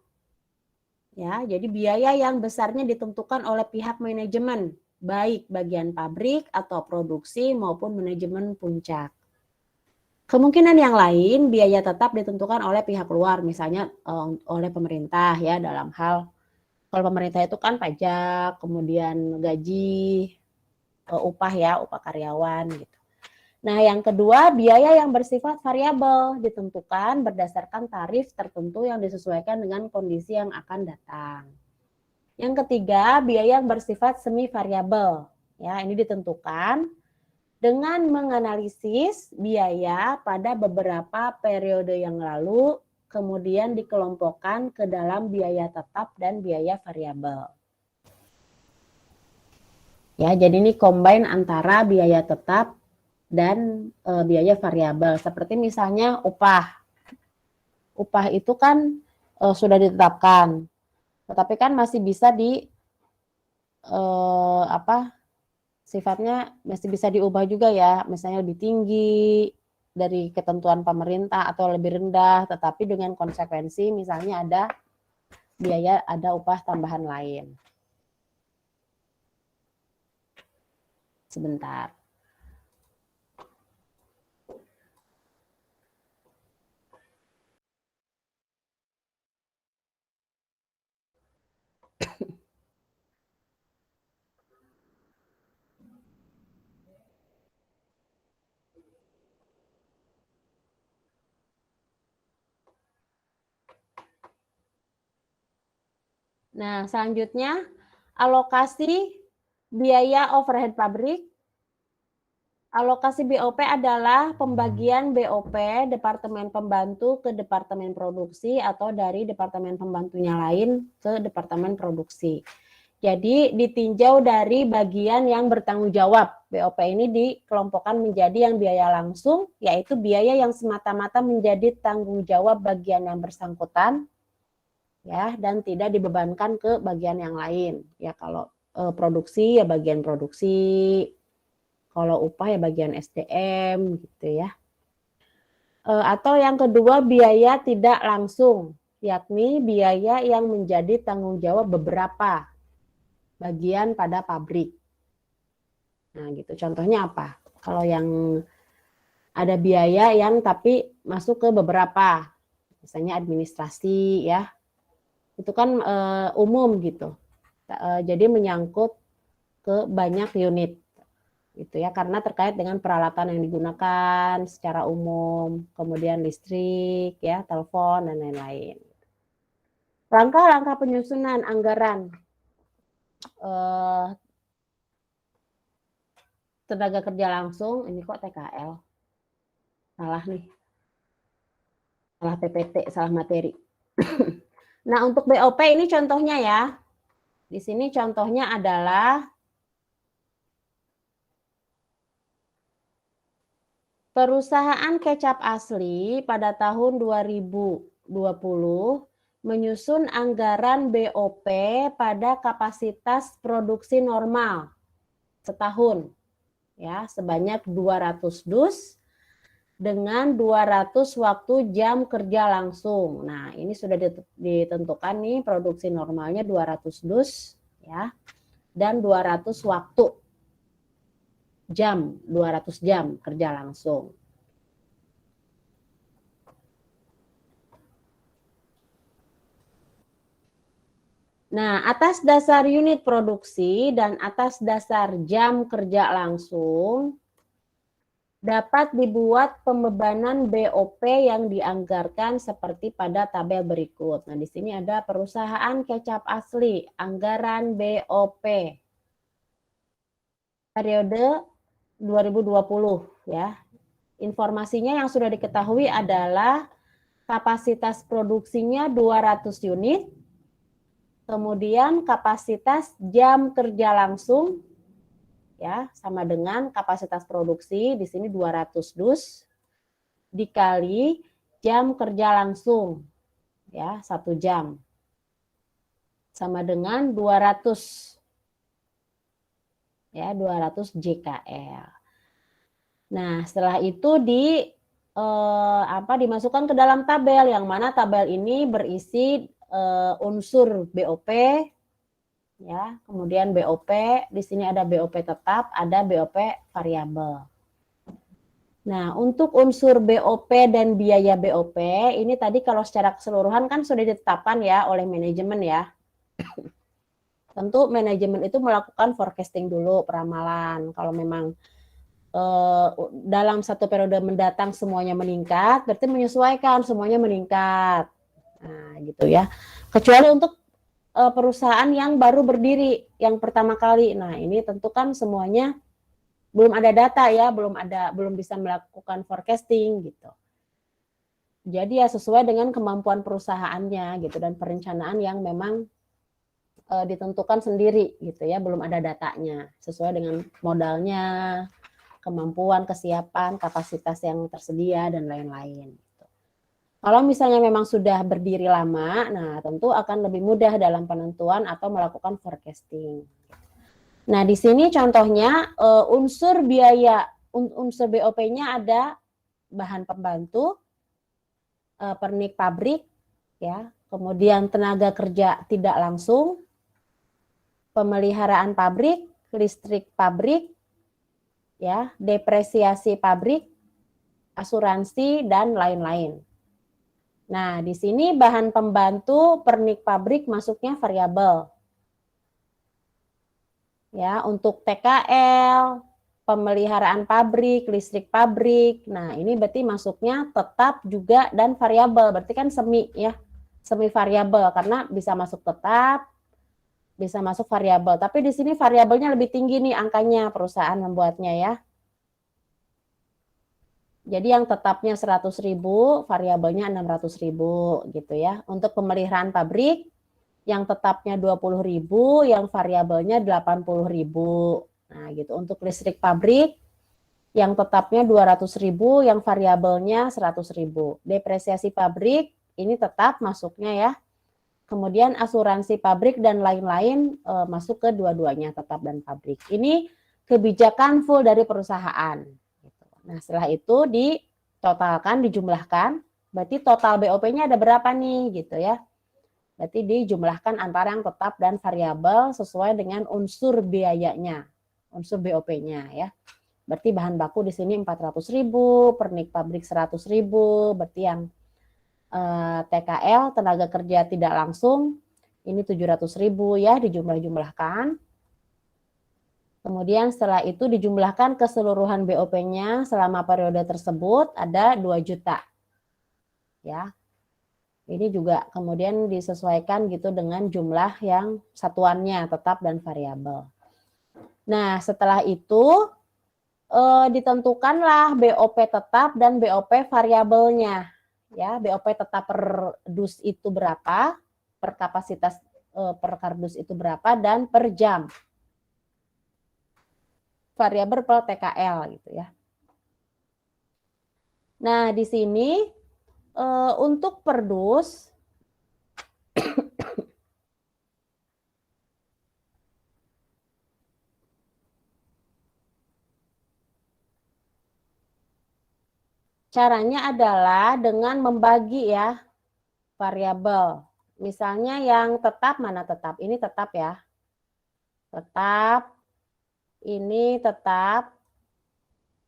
ya. Jadi biaya yang besarnya ditentukan oleh pihak manajemen, baik bagian pabrik atau produksi maupun manajemen puncak. Kemungkinan yang lain, biaya tetap ditentukan oleh pihak luar, misalnya oleh pemerintah ya, dalam hal kalau pemerintah itu kan pajak, kemudian gaji, upah ya, upah karyawan gitu. Nah, yang kedua, biaya yang bersifat variabel ditentukan berdasarkan tarif tertentu yang disesuaikan dengan kondisi yang akan datang. Yang ketiga, biaya yang bersifat semi variabel. Ya, ini ditentukan dengan menganalisis biaya pada beberapa periode yang lalu, kemudian dikelompokkan ke dalam biaya tetap dan biaya variabel. Ya, jadi ini combine antara biaya tetap dan biaya variabel. Seperti misalnya upah. Upah itu kan sudah ditetapkan, tetapi kan masih bisa sifatnya masih bisa diubah juga ya, misalnya lebih tinggi dari ketentuan pemerintah atau lebih rendah, tetapi dengan konsekuensi misalnya ada upah tambahan lain. Sebentar. Nah, selanjutnya alokasi biaya overhead pabrik. Alokasi BOP adalah pembagian BOP Departemen Pembantu ke Departemen Produksi atau dari Departemen Pembantunya lain ke Departemen Produksi. Jadi ditinjau dari bagian yang bertanggung jawab. BOP ini dikelompokkan menjadi yang biaya langsung, yaitu biaya yang semata-mata menjadi tanggung jawab bagian yang bersangkutan, ya, dan tidak dibebankan ke bagian yang lain. Ya, kalau produksi ya bagian produksi, kalau upah ya bagian SDM gitu ya. Atau yang kedua, biaya tidak langsung, yakni biaya yang menjadi tanggung jawab beberapa bagian pada pabrik. Nah, gitu. Contohnya apa? Kalau yang ada biaya yang tapi masuk ke beberapa, misalnya administrasi ya, itu kan umum gitu. Jadi menyangkut ke banyak unit gitu ya, karena terkait dengan peralatan yang digunakan secara umum, kemudian listrik ya, telepon dan lain-lain. Langkah-langkah penyusunan anggaran tenaga kerja langsung, ini kok TKL, salah nih, salah PPT, salah materi. Nah, untuk BOP ini contohnya ya, di sini contohnya adalah perusahaan kecap asli pada tahun 2020 menyusun anggaran BOP pada kapasitas produksi normal setahun ya, sebanyak 200 dus dengan 200 waktu jam kerja langsung. Nah, ini sudah ditentukan nih, produksi normalnya 200 dus ya, dan 200 waktu jam, 200 jam kerja langsung. Nah, atas dasar unit produksi dan atas dasar jam kerja langsung, dapat dibuat pembebanan BOP yang dianggarkan seperti pada tabel berikut. Nah, di sini ada perusahaan kecap asli, anggaran BOP periode 2020 ya. Informasinya yang sudah diketahui adalah kapasitas produksinya 200 unit, kemudian kapasitas jam kerja langsung ya sama dengan kapasitas produksi, di sini 200 dus dikali jam kerja langsung ya, 1 jam sama dengan 200 ya, 200 JKL. Nah, setelah itu dimasukkan ke dalam tabel, yang mana tabel ini berisi unsur BOP ya, kemudian BOP, di sini ada BOP tetap, ada BOP variabel. Nah, untuk unsur BOP dan biaya BOP, ini tadi kalau secara keseluruhan kan sudah ditetapkan ya oleh manajemen ya. Tentu manajemen itu melakukan forecasting dulu, peramalan. Kalau memang dalam satu periode mendatang semuanya meningkat, berarti menyesuaikan semuanya meningkat. Nah, gitu ya. Kecuali untuk perusahaan yang baru berdiri, yang pertama kali. Nah, ini tentu kan semuanya belum ada data ya, belum bisa melakukan forecasting gitu. Jadi ya sesuai dengan kemampuan perusahaannya gitu dan perencanaan yang memang ditentukan sendiri gitu ya, belum ada datanya sesuai dengan modalnya, kemampuan, kesiapan, kapasitas yang tersedia dan lain-lain. Gitu. Kalau misalnya memang sudah berdiri lama, nah tentu akan lebih mudah dalam penentuan atau melakukan forecasting. Nah, di sini contohnya unsur biaya, unsur BOP-nya ada bahan pembantu, pernik pabrik, ya, kemudian tenaga kerja tidak langsung, pemeliharaan pabrik, listrik pabrik, ya, depresiasi pabrik, asuransi dan lain-lain. Nah, di sini bahan pembantu, pernik pabrik masuknya variabel. Ya, untuk TKL, pemeliharaan pabrik, listrik pabrik. Nah, ini berarti masuknya tetap juga dan variabel. Berarti kan semi ya, semi variabel karena bisa masuk tetap, bisa masuk variabel. Tapi di sini variabelnya lebih tinggi nih angkanya perusahaan membuatnya ya. Jadi yang tetapnya 100.000, variabelnya 600.000 gitu ya. Untuk pemeliharaan pabrik yang tetapnya 20.000, yang variabelnya 80.000. Nah, gitu. Untuk listrik pabrik yang tetapnya 200.000, yang variabelnya 100.000. Depresiasi pabrik ini tetap masuknya ya. Kemudian asuransi pabrik dan lain-lain masuk ke dua-duanya, tetap dan pabrik. Ini kebijakan full dari perusahaan. Nah, setelah itu ditotalkan, dijumlahkan. Berarti total BOP-nya ada berapa nih gitu ya. Berarti dijumlahkan antara yang tetap dan variabel sesuai dengan unsur biayanya, unsur BOP-nya ya. Berarti bahan baku di sini 400.000, pernik pabrik 100.000, berarti yang TKL tenaga kerja tidak langsung ini 700.000 ya, dijumlah-jumlahkan. Kemudian setelah itu dijumlahkan keseluruhan BOP-nya selama periode tersebut ada 2 juta. Ya. Ini juga kemudian disesuaikan gitu dengan jumlah yang satuannya tetap dan variabel. Nah, setelah itu ditentukanlah BOP tetap dan BOP variabelnya. Ya, BOP tetap per dus itu berapa, per kapasitas per kardus itu berapa dan per jam. Variabel per TKL gitu ya. Nah, di sini untuk per dus caranya adalah dengan membagi ya variabel. Misalnya yang tetap, mana tetap? Ini tetap ya. Tetap, ini tetap,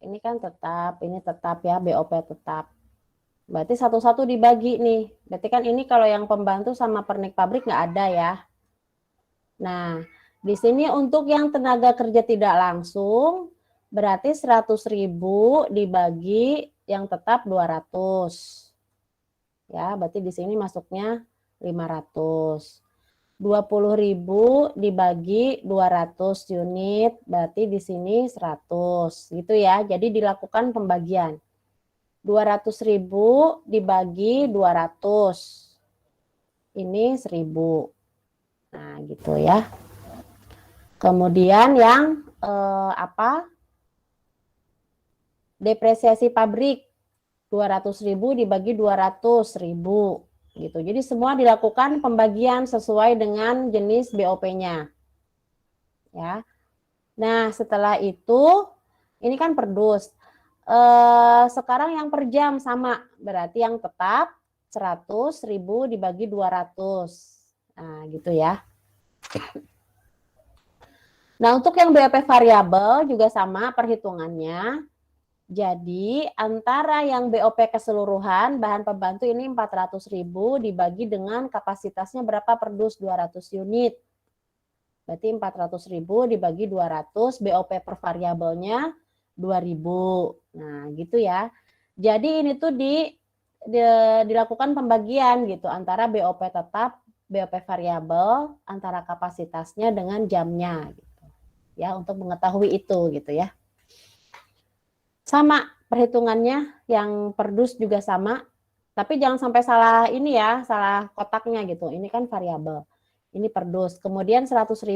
ini kan tetap, ini tetap ya, BOP tetap. Berarti satu-satu dibagi nih. Berarti kan ini kalau yang pembantu sama pernik pabrik nggak ada ya. Nah, di sini untuk yang tenaga kerja tidak langsung, berarti 100.000 dibagi yang tetap 200. Ya, berarti di sini masuknya 500. 20.000 dibagi 200 unit, berarti di sini 100. Gitu ya. Jadi dilakukan pembagian. 200.000 dibagi 200. Ini 1.000. Nah, gitu ya. Kemudian yang depresiasi pabrik 200.000 dibagi 200.000 gitu. Jadi semua dilakukan pembagian sesuai dengan jenis BOP-nya. Ya. Nah, setelah itu ini kan per dus. Sekarang yang per jam sama, berarti yang tetap 100.000 dibagi 200. Nah, gitu ya. Nah, untuk yang BOP variabel juga sama perhitungannya. Jadi antara yang BOP keseluruhan bahan pembantu ini 400.000 dibagi dengan kapasitasnya berapa per dus 200 unit. Berarti 400.000 dibagi 200, BOP per variabelnya 2.000. Nah, gitu ya. Jadi ini tuh dilakukan pembagian gitu antara BOP tetap, BOP variabel, antara kapasitasnya dengan jamnya gitu. Ya, untuk mengetahui itu gitu ya. Sama perhitungannya yang per dus juga sama. Tapi jangan sampai salah ini ya, salah kotaknya gitu. Ini kan variabel. Ini per dus. Kemudian 100.000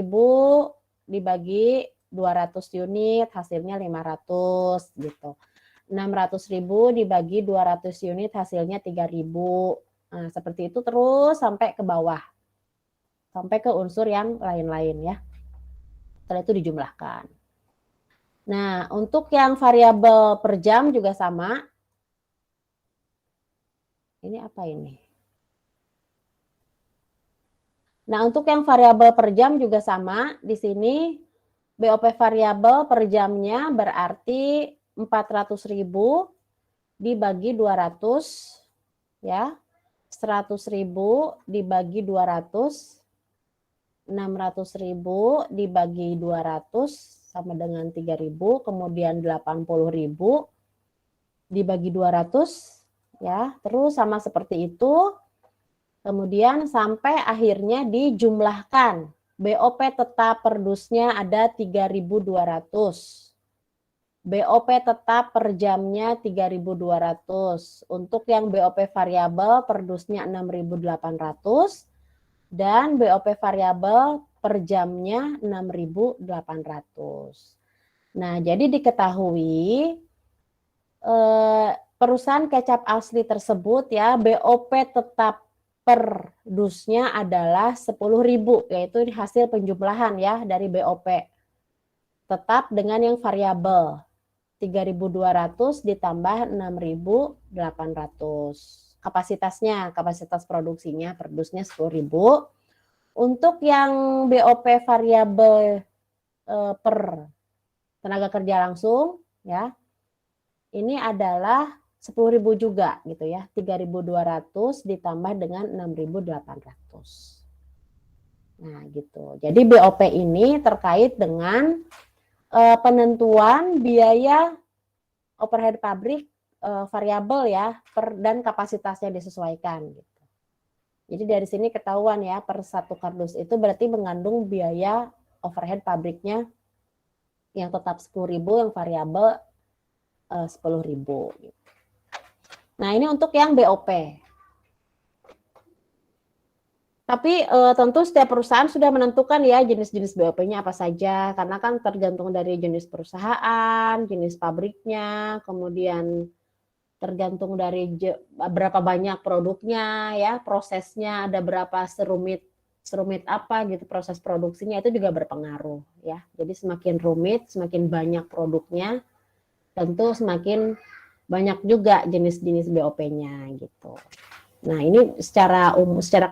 dibagi 200 unit, hasilnya 500 gitu. 600.000 dibagi 200 unit, hasilnya 3.000. Nah, seperti itu terus sampai ke bawah. Sampai ke unsur yang lain-lain ya. Setelah itu dijumlahkan. Nah, untuk yang variabel per jam juga sama. Ini apa ini? Nah, untuk yang variabel per jam juga sama. Di sini BOP variabel per jamnya berarti 400.000 dibagi 200 ya. 100.000 dibagi 200, 600.000 dibagi 200 sama dengan 3.000, kemudian 80.000 dibagi 200 ya. Terus sama seperti itu. Kemudian sampai akhirnya dijumlahkan. BOP tetap per dusnya ada 3.200. BOP tetap per jamnya 3.200. Untuk yang BOP variabel per dusnya 6.800 dan BOP variabel per jamnya 6.800. Nah, jadi diketahui perusahaan kecap asli tersebut ya BOP tetap per dusnya adalah 10.000, yaitu hasil penjumlahan ya dari BOP. Tetap dengan yang variabel 3.200 ditambah 6.800. Kapasitas produksinya per dusnya 10.000. Untuk yang BOP variabel per tenaga kerja langsung ya. Ini adalah 10.000 juga gitu ya. 3.200 ditambah dengan 6.800. Nah, gitu. Jadi BOP ini terkait dengan penentuan biaya overhead pabrik variabel ya dan kapasitasnya disesuaikan gitu. Jadi dari sini ketahuan ya per satu kardus itu berarti mengandung biaya overhead pabriknya yang tetap 10.000, yang variabel 10.000 gitu. Nah, ini untuk yang BOP. Tapi tentu setiap perusahaan sudah menentukan ya jenis-jenis BOP-nya apa saja, karena kan tergantung dari jenis perusahaan, jenis pabriknya, kemudian tergantung dari berapa banyak produknya ya, prosesnya ada berapa serumit apa gitu proses produksinya, itu juga berpengaruh ya. Jadi semakin rumit, semakin banyak produknya, tentu semakin banyak juga jenis-jenis BOP-nya gitu. Nah, ini secara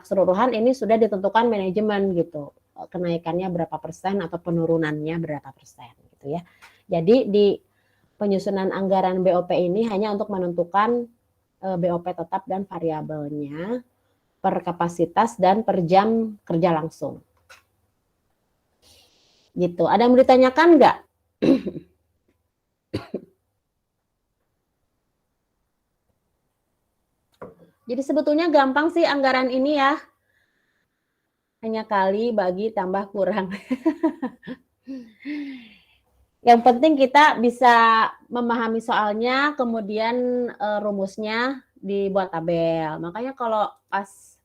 keseluruhan ini sudah ditentukan manajemen gitu. Kenaikannya berapa persen atau penurunannya berapa persen gitu ya. Jadi di penyusunan anggaran BOP ini hanya untuk menentukan BOP tetap dan variabelnya per kapasitas dan per jam kerja langsung. Gitu. Ada yang ditanyakan nggak? Jadi sebetulnya gampang sih anggaran ini ya. Hanya kali, bagi, tambah, kurang. Yang penting kita bisa memahami soalnya, kemudian rumusnya dibuat tabel. Makanya kalau pas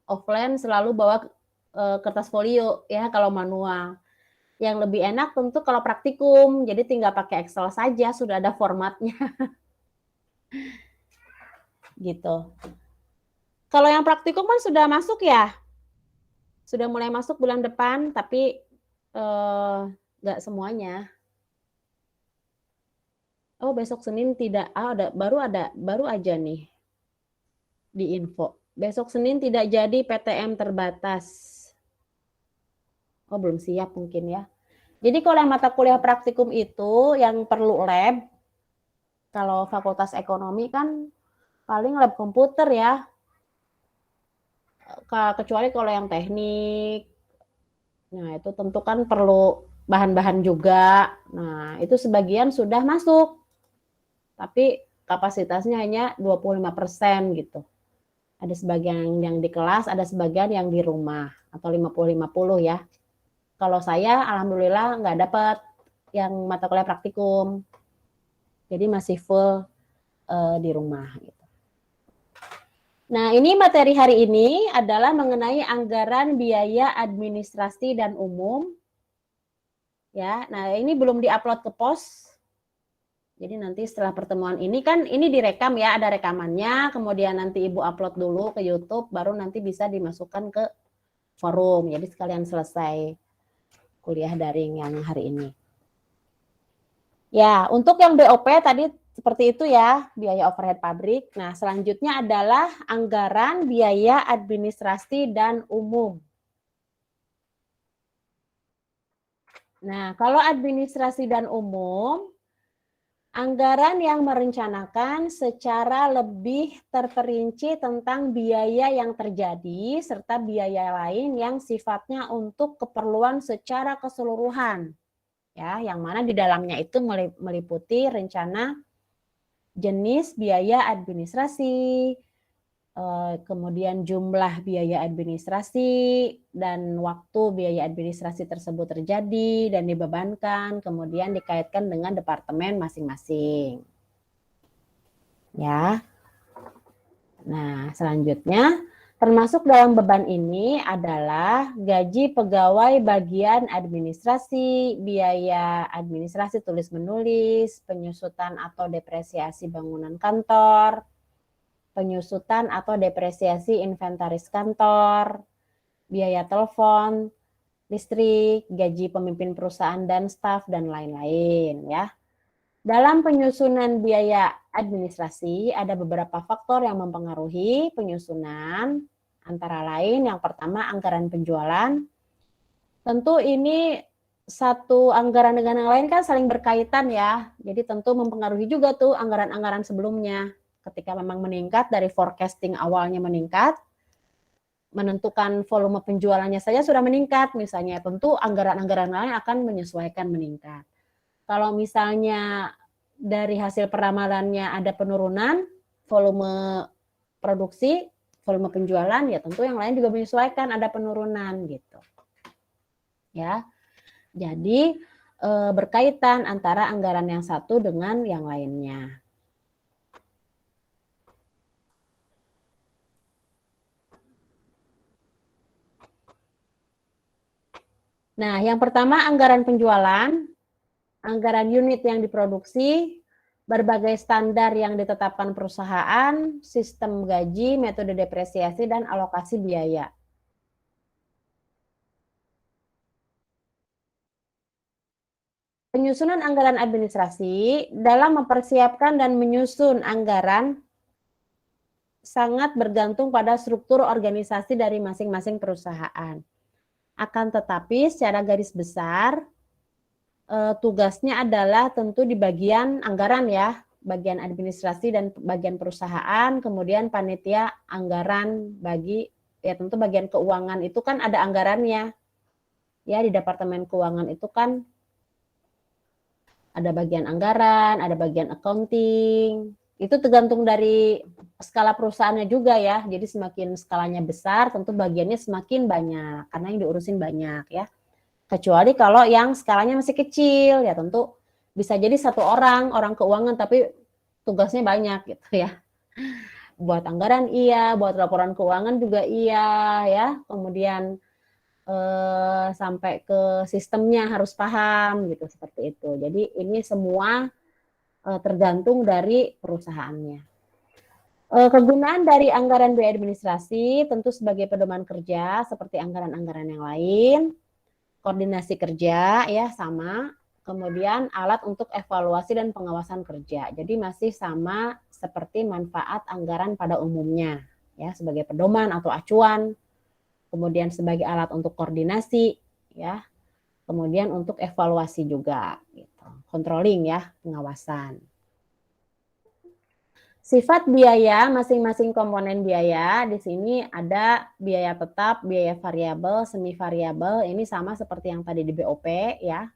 offline selalu bawa kertas folio ya kalau manual. Yang lebih enak tentu kalau praktikum, jadi tinggal pakai Excel saja, sudah ada formatnya. Gitu. Kalau yang praktikum kan sudah masuk ya, sudah mulai masuk bulan depan, tapi nggak semuanya. Oh, besok Senin tidak baru aja nih di info. Besok Senin tidak jadi PTM terbatas. Oh, belum siap mungkin ya. Jadi kalau yang mata kuliah praktikum itu yang perlu lab Kalau fakultas ekonomi kan paling lab komputer ya. Kecuali kalau yang teknik. Nah, itu tentu kan perlu bahan-bahan juga. Nah, itu sebagian sudah masuk. Tapi kapasitasnya hanya 25% gitu. Ada sebagian yang di kelas, ada sebagian yang di rumah, atau 50-50 ya. Kalau saya alhamdulillah nggak dapat yang mata kuliah praktikum. Jadi masih full di rumah gitu. Nah, ini materi hari ini adalah mengenai anggaran biaya administrasi dan umum. Ya, nah ini belum diupload ke pos. Jadi nanti setelah pertemuan ini kan ini direkam ya, ada rekamannya, kemudian nanti Ibu upload dulu ke YouTube, baru nanti bisa dimasukkan ke forum. Jadi sekalian selesai kuliah daring yang hari ini. Ya, untuk yang BOP tadi seperti itu ya, biaya overhead pabrik. Nah, selanjutnya adalah anggaran biaya administrasi dan umum. Nah, kalau administrasi dan umum, anggaran yang merencanakan secara lebih terperinci tentang biaya yang terjadi serta biaya lain yang sifatnya untuk keperluan secara keseluruhan. Ya, yang mana di dalamnya itu meliputi rencana jenis biaya administrasi, kemudian jumlah biaya administrasi dan waktu biaya administrasi tersebut terjadi dan dibebankan, kemudian dikaitkan dengan departemen masing-masing. Ya. Nah, selanjutnya termasuk dalam beban ini adalah gaji pegawai bagian administrasi, biaya administrasi tulis-menulis, penyusutan atau depresiasi bangunan kantor, penyusutan atau depresiasi inventaris kantor, biaya telepon, listrik, gaji pemimpin perusahaan dan staf, dan lain-lain ya. Dalam penyusunan biaya administrasi ada beberapa faktor yang mempengaruhi penyusunan, antara lain yang pertama anggaran penjualan. Tentu ini satu anggaran dengan yang lain kan saling berkaitan ya, jadi tentu mempengaruhi juga tuh anggaran-anggaran sebelumnya. Ketika memang meningkat dari forecasting awalnya meningkat, menentukan volume penjualannya saja sudah meningkat misalnya, tentu anggaran-anggaran lain akan menyesuaikan meningkat. Kalau misalnya dari hasil peramalannya ada penurunan volume produksi, volume penjualan, ya tentu yang lain juga menyesuaikan ada penurunan gitu. Ya. Jadi berkaitan antara anggaran yang satu dengan yang lainnya. Nah, yang pertama anggaran penjualan, anggaran unit yang diproduksi, berbagai standar yang ditetapkan perusahaan, sistem gaji, metode depresiasi, dan alokasi biaya. Penyusunan anggaran administrasi dalam mempersiapkan dan menyusun anggaran sangat bergantung pada struktur organisasi dari masing-masing perusahaan. Akan tetapi secara garis besar, tugasnya adalah tentu di bagian anggaran ya, bagian administrasi dan bagian perusahaan, kemudian panitia anggaran bagi, ya tentu bagian keuangan itu kan ada anggarannya. Ya, di Departemen Keuangan itu kan ada bagian anggaran, ada bagian accounting. Itu tergantung dari skala perusahaannya juga ya. Jadi semakin skalanya besar, tentu bagiannya semakin banyak karena yang diurusin banyak ya. Kecuali kalau yang skalanya masih kecil, ya tentu bisa jadi satu orang keuangan tapi tugasnya banyak gitu ya. Buat anggaran iya, buat laporan keuangan juga iya ya. Kemudian sampai ke sistemnya harus paham gitu, seperti itu. Jadi ini semua tergantung dari perusahaannya. Kegunaan dari anggaran biaya administrasi tentu sebagai pedoman kerja seperti anggaran-anggaran yang lain, koordinasi kerja ya sama, kemudian alat untuk evaluasi dan pengawasan kerja. Jadi masih sama seperti manfaat anggaran pada umumnya ya, sebagai pedoman atau acuan, kemudian sebagai alat untuk koordinasi ya, kemudian untuk evaluasi juga gitu. Controlling ya, pengawasan. Sifat biaya, masing-masing komponen biaya, di sini ada biaya tetap, biaya variabel, semi variabel, ini sama seperti yang tadi di BOP ya.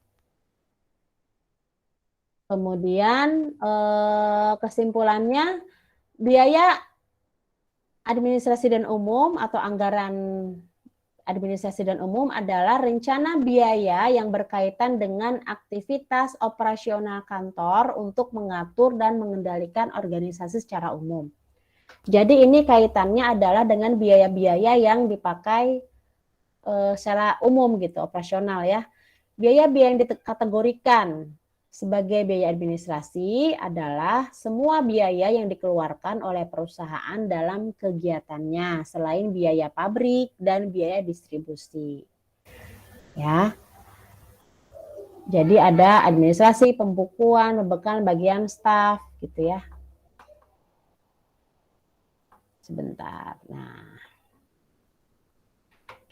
Kemudian kesimpulannya, biaya administrasi dan umum atau anggaran administrasi dan umum adalah rencana biaya yang berkaitan dengan aktivitas operasional kantor untuk mengatur dan mengendalikan organisasi secara umum. Jadi ini kaitannya adalah dengan biaya-biaya yang dipakai secara umum gitu, operasional ya. Biaya-biaya yang dikategorikan sebagai biaya administrasi adalah semua biaya yang dikeluarkan oleh perusahaan dalam kegiatannya selain biaya pabrik dan biaya distribusi. Ya. Jadi ada administrasi, pembukuan, pembekalan bagian staf gitu ya. Sebentar. Nah.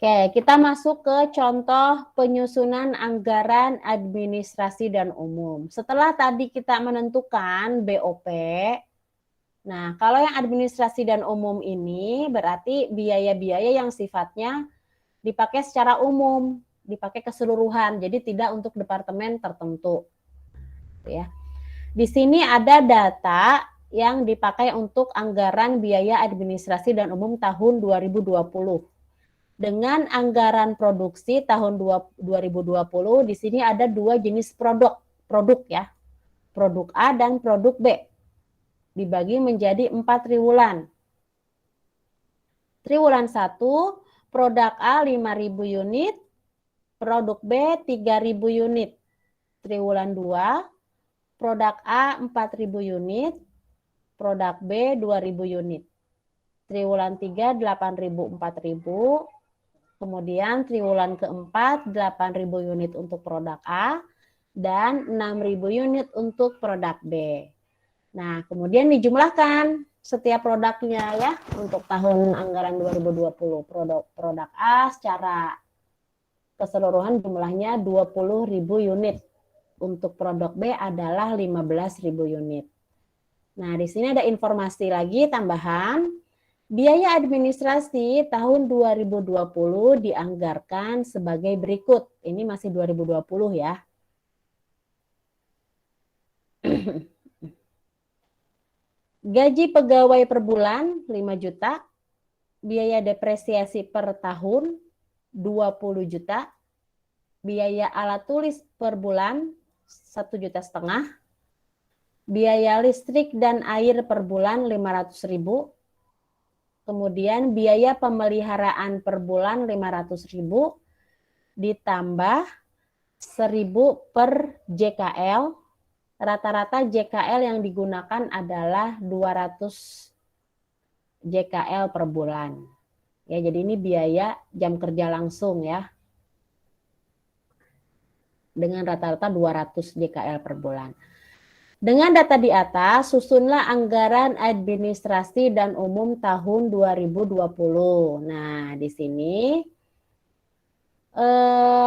Oke, kita masuk ke contoh penyusunan anggaran administrasi dan umum. Setelah tadi kita menentukan BOP, nah kalau yang administrasi dan umum ini berarti biaya-biaya yang sifatnya dipakai secara umum, dipakai keseluruhan, jadi tidak untuk departemen tertentu. Ya. Di sini ada data yang dipakai untuk anggaran biaya administrasi dan umum tahun 2020. Dengan anggaran produksi tahun 2020 di sini ada dua jenis produk ya. Produk A dan produk B. Dibagi menjadi 4 triwulan. Triwulan 1, produk A 5.000 unit, produk B 3.000 unit. Triwulan 2, produk A 4.000 unit, produk B 2.000 unit. Triwulan 3 8.000 4.000. Kemudian triwulan keempat 8.000 unit untuk produk A dan 6.000 unit untuk produk B. Nah, kemudian dijumlahkan setiap produknya ya untuk tahun anggaran 2020. Produk A secara keseluruhan jumlahnya 20.000 unit. Untuk produk B adalah 15.000 unit. Nah, di sini ada informasi lagi tambahan. Biaya administrasi tahun 2020 dianggarkan sebagai berikut. Ini masih 2020 ya. Gaji pegawai per bulan 5 juta. Biaya depresiasi per tahun 20 juta. Biaya alat tulis per bulan 1,5 juta. Biaya listrik dan air per bulan 500.000. Kemudian biaya pemeliharaan per bulan 500.000 ditambah 1.000 per JKL. Rata-rata JKL yang digunakan adalah 200 JKL per bulan. Ya, jadi ini biaya jam kerja langsung ya. Dengan rata-rata 200 JKL per bulan. Dengan data di atas, susunlah anggaran administrasi dan umum tahun 2020. Nah, di sini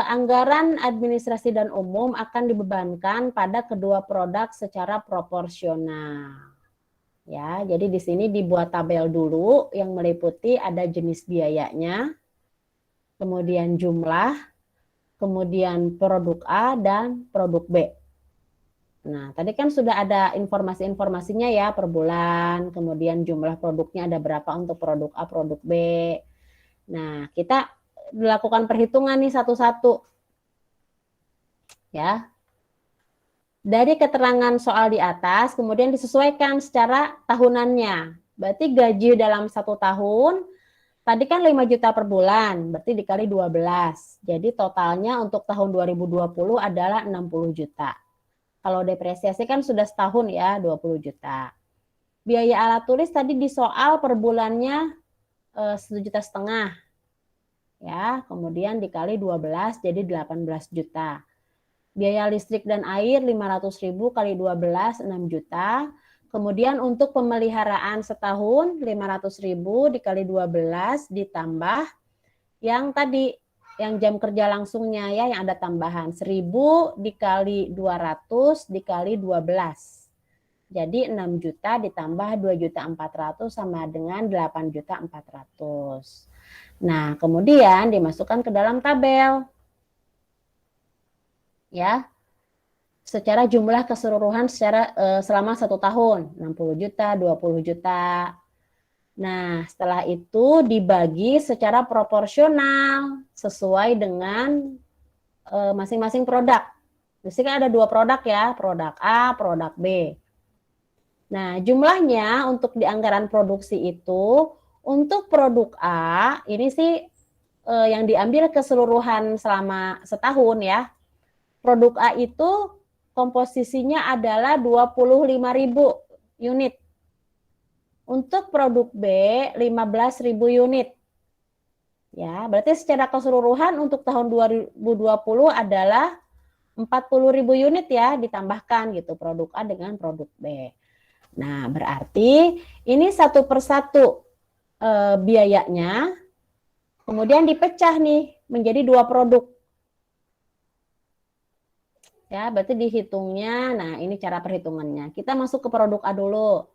anggaran administrasi dan umum akan dibebankan pada kedua produk secara proporsional. Ya, jadi di sini dibuat tabel dulu yang meliputi ada jenis biayanya, kemudian jumlah, kemudian produk A dan produk B. Nah, tadi kan sudah ada informasi-informasinya ya per bulan, kemudian jumlah produknya ada berapa untuk produk A, produk B. Nah, kita dilakukan perhitungan nih satu-satu. Ya. Dari keterangan soal di atas, kemudian disesuaikan secara tahunannya. Berarti gaji dalam 1 tahun, tadi kan 5 juta per bulan, berarti dikali 12. Jadi totalnya untuk tahun 2020 adalah 60 juta. Kalau depresiasi kan sudah setahun ya, 20 juta. Biaya alat tulis tadi di soal per bulannya 1,5 juta. Ya, kemudian dikali 12 jadi 18 juta. Biaya listrik dan air 500.000 kali 12 6 juta. Kemudian untuk pemeliharaan setahun 500.000 dikali 12 ditambah yang tadi yang jam kerja langsungnya ya, yang ada tambahan 1.000 dikali 200 dikali 12. Jadi 6 juta ditambah 2.400.000 sama dengan 8.400.000. Nah, kemudian dimasukkan ke dalam tabel. Ya. Secara jumlah keseluruhan selama 1 tahun, 60 juta, 20 juta. Nah, setelah itu dibagi secara proporsional sesuai dengan masing-masing produk. Di sini kan ada 2 produk ya, produk A, produk B. Nah, jumlahnya untuk di anggaran produksi itu, untuk produk A, ini sih yang diambil keseluruhan selama setahun ya. Produk A itu komposisinya adalah 25.000 unit. Untuk produk B 15.000 unit. Ya, berarti secara keseluruhan untuk tahun 2020 adalah 40.000 unit ya ditambahkan gitu produk A dengan produk B. Nah, berarti ini satu persatu biayanya kemudian dipecah nih menjadi 2 produk. Ya, berarti dihitungnya. Nah, ini cara perhitungannya. Kita masuk ke produk A dulu.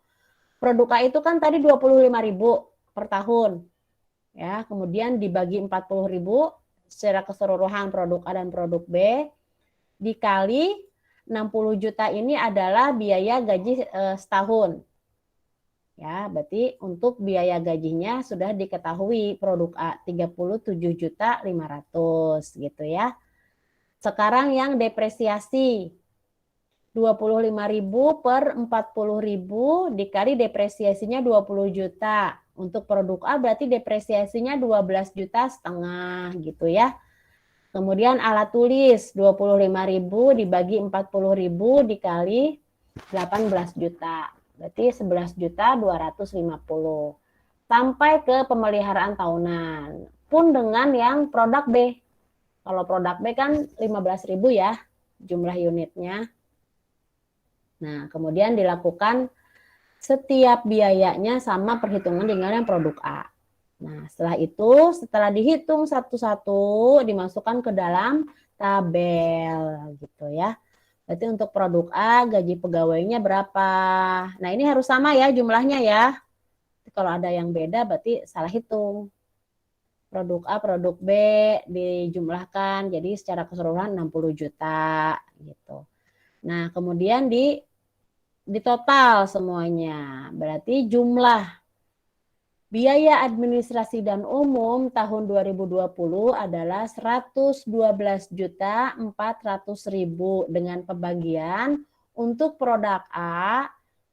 Produk A itu kan tadi 25.000 per tahun. Ya, kemudian dibagi 40.000 secara keseluruhan produk A dan produk B dikali 60 juta ini adalah biaya gaji setahun. Ya, berarti untuk biaya gajinya sudah diketahui produk A 37.500.000 gitu ya. Sekarang yang depresiasi 25.000 per 40.000 dikali depresiasinya 20 juta. Untuk produk A berarti depresiasinya 12,5 juta gitu ya. Kemudian alat tulis 25.000 dibagi 40.000 dikali 18 juta. Berarti 11.250.000. Sampai ke pemeliharaan tahunan. Pun dengan yang produk B. Kalau produk B kan 15.000 ya jumlah unitnya. Nah, kemudian dilakukan setiap biayanya sama perhitungan dengan yang produk A. Nah, setelah itu, setelah dihitung satu-satu, dimasukkan ke dalam tabel gitu ya. Berarti untuk produk A, gaji pegawainya berapa? Nah, ini harus sama ya jumlahnya ya. Kalau ada yang beda berarti salah hitung. Produk A, produk B dijumlahkan, jadi secara keseluruhan 60 juta gitu. Nah, kemudian di total semuanya. Berarti jumlah biaya administrasi dan umum tahun 2020 adalah 112.400.000 dengan pembagian untuk produk A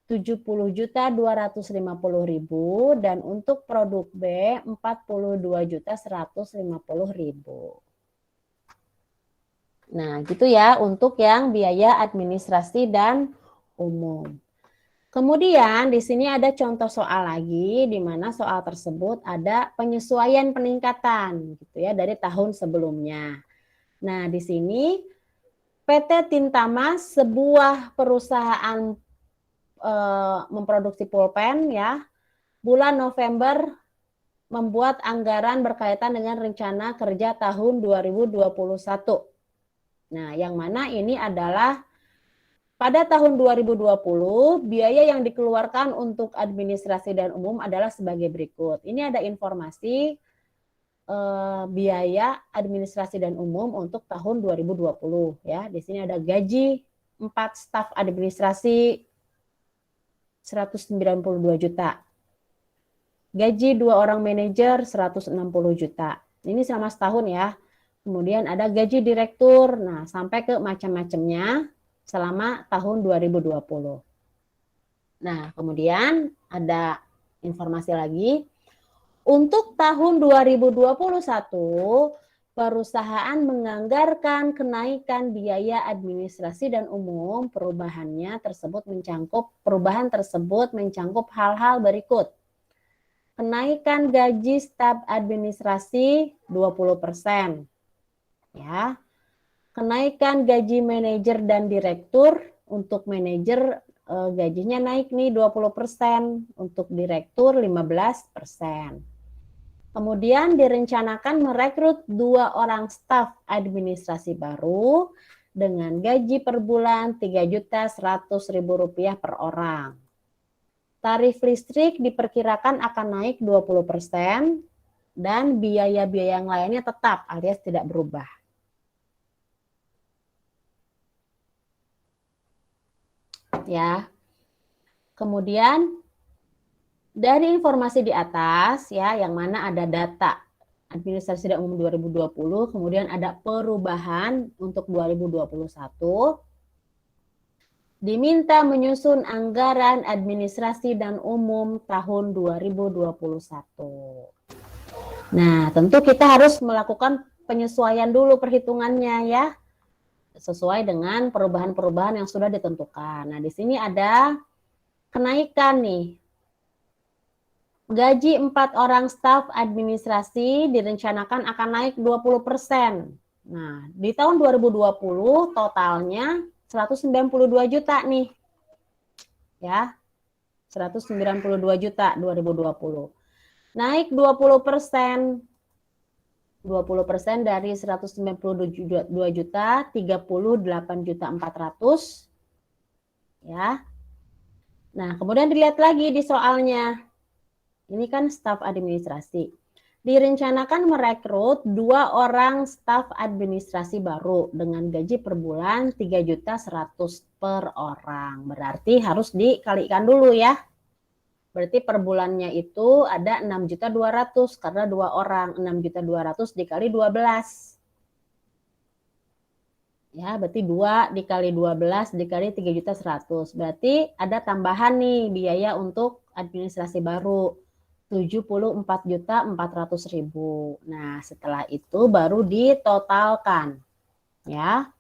70.250.000 dan untuk produk B 42.150.000. Nah, gitu ya untuk yang biaya administrasi dan umum. Kemudian di sini ada contoh soal lagi di mana soal tersebut ada penyesuaian peningkatan gitu ya dari tahun sebelumnya. Nah, di sini PT Tintamas sebuah perusahaan memproduksi pulpen ya. Bulan November membuat anggaran berkaitan dengan rencana kerja tahun 2021. Nah, yang mana ini adalah pada tahun 2020, biaya yang dikeluarkan untuk administrasi dan umum adalah sebagai berikut. Ini ada informasi biaya administrasi dan umum untuk tahun 2020 ya. Di sini ada gaji 4 staf administrasi 192 juta. Gaji 2 orang manajer 160 juta. Ini selama setahun ya. Kemudian ada gaji direktur, nah sampai ke macam-macamnya selama tahun 2020. Nah, kemudian ada informasi lagi. Untuk tahun 2021, perusahaan menganggarkan kenaikan biaya administrasi dan umum. Perubahan tersebut mencangkup hal-hal berikut. Kenaikan gaji staf administrasi 20%. Ya. Kenaikan gaji manajer dan direktur. Untuk manajer gajinya naik nih 20%, untuk direktur 15%. Kemudian direncanakan merekrut 2 orang staf administrasi baru dengan gaji per bulan Rp3.100.000 per orang. Tarif listrik diperkirakan akan naik 20% dan biaya-biaya yang lainnya tetap alias tidak berubah. Ya. Kemudian dari informasi di atas ya yang mana ada data administrasi dan umum 2020, kemudian ada perubahan untuk 2021. Diminta menyusun anggaran administrasi dan umum tahun 2021. Nah, tentu kita harus melakukan penyesuaian dulu perhitungannya ya. Sesuai dengan perubahan-perubahan yang sudah ditentukan. Nah, di sini ada kenaikan nih. Gaji 4 orang staf administrasi direncanakan akan naik 20%. Nah, di tahun 2020 totalnya 192 juta nih. Ya. 192 juta 2020. Naik 20%. 20% dari 192 juta, 38.400.000. Ya. Nah, kemudian dilihat lagi di soalnya. Ini kan staf administrasi. Direncanakan merekrut 2 orang staf administrasi baru dengan gaji per bulan 3.100.000 per orang. Berarti harus dikalikan dulu ya. Berarti per bulannya itu ada 6.200.000 karena 2 orang. 6.200.000 dikali 12. Ya, berarti 2 dikali 12 dikali 3.100.000. Berarti ada tambahan nih biaya untuk administrasi baru. 74.400.000. Nah, setelah itu baru ditotalkan. Ya.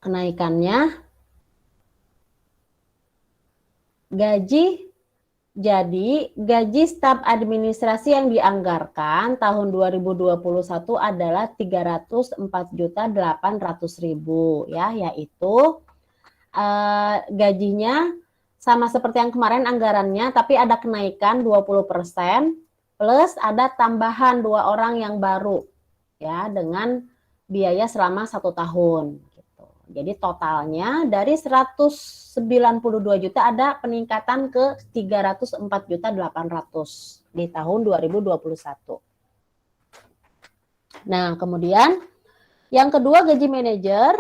Kenaikannya gaji staf administrasi yang dianggarkan tahun 2021 adalah 304.800.000 ya, yaitu gajinya sama seperti yang kemarin anggarannya, tapi ada kenaikan 20% plus ada tambahan 2 orang yang baru ya dengan biaya selama 1 tahun. Gitu. Jadi totalnya dari 192 juta ada peningkatan ke 304.800.000 di tahun 2021. Nah, kemudian yang kedua gaji manajer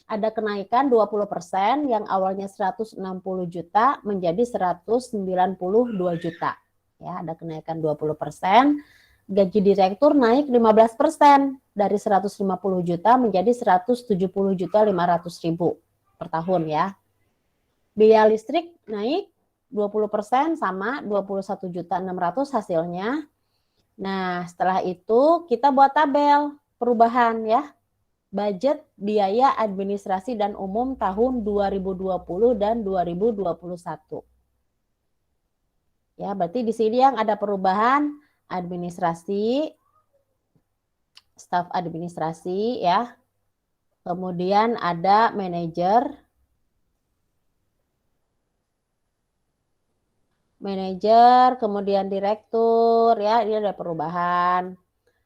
ada kenaikan 20% yang awalnya 160 juta menjadi 192 juta. Ya, ada kenaikan 20%. Gaji direktur naik 15% dari 150 juta menjadi 170.500.000 per tahun ya. Biaya listrik naik 20% sama 21.600.000 hasilnya. Nah, setelah itu kita buat tabel perubahan ya. Budget biaya administrasi dan umum tahun 2020 dan 2021. Ya, berarti di sini yang ada perubahan administrasi, staf administrasi ya. Kemudian ada manajer, kemudian direktur ya, ini ada perubahan.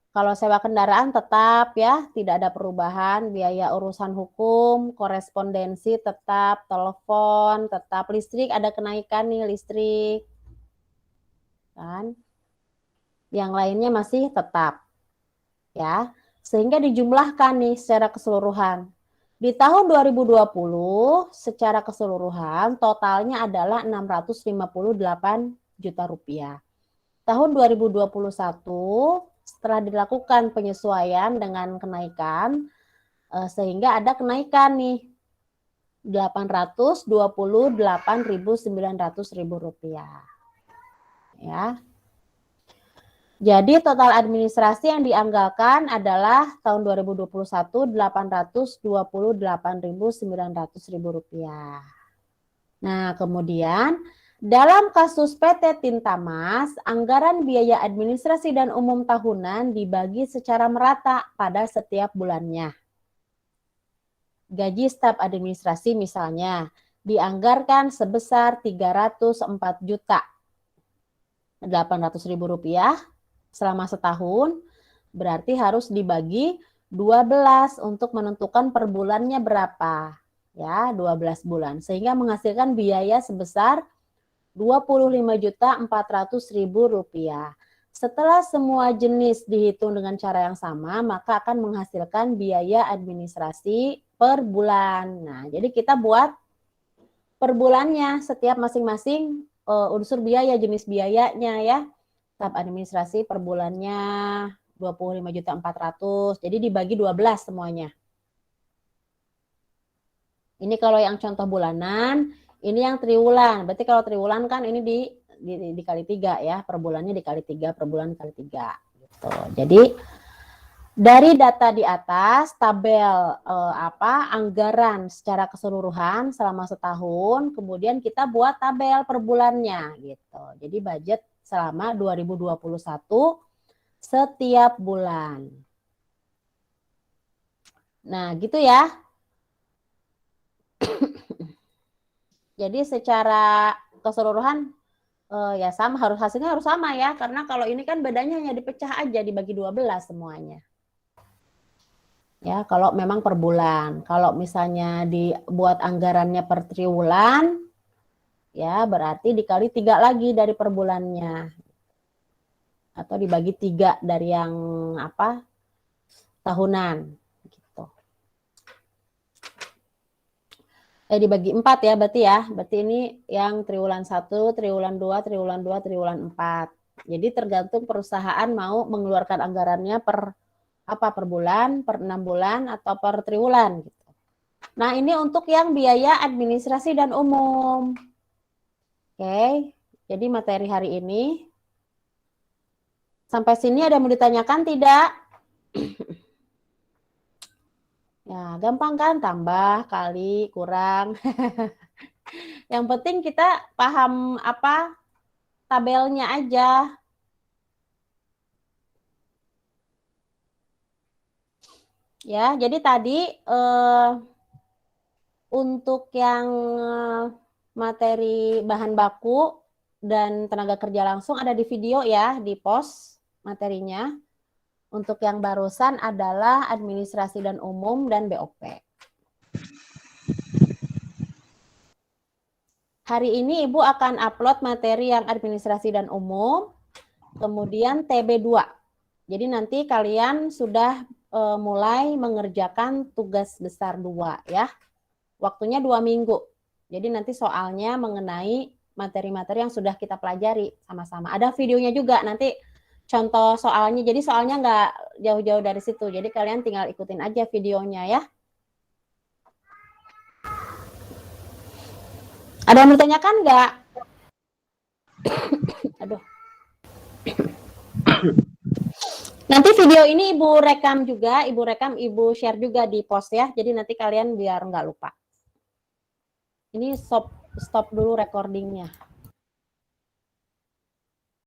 Kalau sewa kendaraan tetap ya, tidak ada perubahan. Biaya urusan hukum, korespondensi tetap, telepon tetap, listrik ada kenaikan nih listrik. Kan? Yang lainnya masih tetap. Ya. Sehingga dijumlahkan nih secara keseluruhan. Di tahun 2020 secara keseluruhan totalnya adalah 658 juta rupiah. Tahun 2021 setelah dilakukan penyesuaian dengan kenaikan, sehingga ada kenaikan nih 828.900.000 rupiah. Ya. Jadi total administrasi yang dianggalkan adalah tahun 2021 828.900.000 rupiah. Nah, kemudian dalam kasus PT Tintamas, anggaran biaya administrasi dan umum tahunan dibagi secara merata pada setiap bulannya. Gaji staf administrasi misalnya dianggarkan sebesar 304.800.000 rupiah selama setahun Berarti harus dibagi 12 untuk menentukan per bulannya berapa. Ya, 12 bulan. Sehingga menghasilkan biaya sebesar Rp25.400.000. Setelah semua jenis dihitung dengan cara yang sama, maka akan menghasilkan biaya administrasi per bulan. Nah, jadi kita buat per bulannya setiap masing-masing unsur biaya, jenis biayanya ya. Tahap administrasi per bulannya 25.400.000. Jadi dibagi 12 semuanya. Ini kalau yang contoh bulanan, ini yang triwulan. Berarti kalau triwulan kan ini dikali 3 ya, per bulannya dikali 3, per bulan dikali 3 gitu. Jadi dari data di atas tabel anggaran secara keseluruhan selama setahun, kemudian kita buat tabel per bulannya gitu. Jadi budget selama 2021 setiap bulan. Nah, gitu ya. Jadi secara keseluruhan ya sama, hasilnya harus sama ya, karena kalau ini kan bedanya hanya dipecah aja, dibagi 12 semuanya. Ya, kalau memang per bulan. Kalau misalnya dibuat anggarannya per triwulan, ya berarti dikali 3 lagi dari per bulannya. Atau dibagi 3 dari yang tahunan. Gitu. Dibagi 4 ya berarti ya. Berarti ini yang triwulan 1, triwulan 2, triwulan 2, triwulan 4. Jadi tergantung perusahaan mau mengeluarkan anggarannya per bulan, per 6 bulan, atau per triwulan. Gitu. Nah, ini untuk yang biaya administrasi dan umum. Oke, jadi materi hari ini. Sampai sini ada yang mau ditanyakan tidak? Ya, gampang kan? Tambah, kali, kurang. Yang penting kita paham tabelnya aja. Ya, jadi tadi untuk yang materi bahan baku dan tenaga kerja langsung ada di video ya, di post materinya. Untuk yang barusan adalah administrasi dan umum dan BOP. Hari ini Ibu akan upload materi yang administrasi dan umum, kemudian TB2. Jadi nanti kalian sudah mulai mengerjakan tugas besar 2 ya. Waktunya 2 minggu. Jadi nanti soalnya mengenai materi-materi yang sudah kita pelajari sama-sama. Ada videonya juga nanti contoh soalnya. Jadi soalnya nggak jauh-jauh dari situ. Jadi kalian tinggal ikutin aja videonya ya. Ada yang bertanyakan nggak? Aduh. Nanti video ini Ibu rekam juga, Ibu share juga di post ya. Jadi nanti kalian biar nggak lupa. Ini stop dulu recordingnya.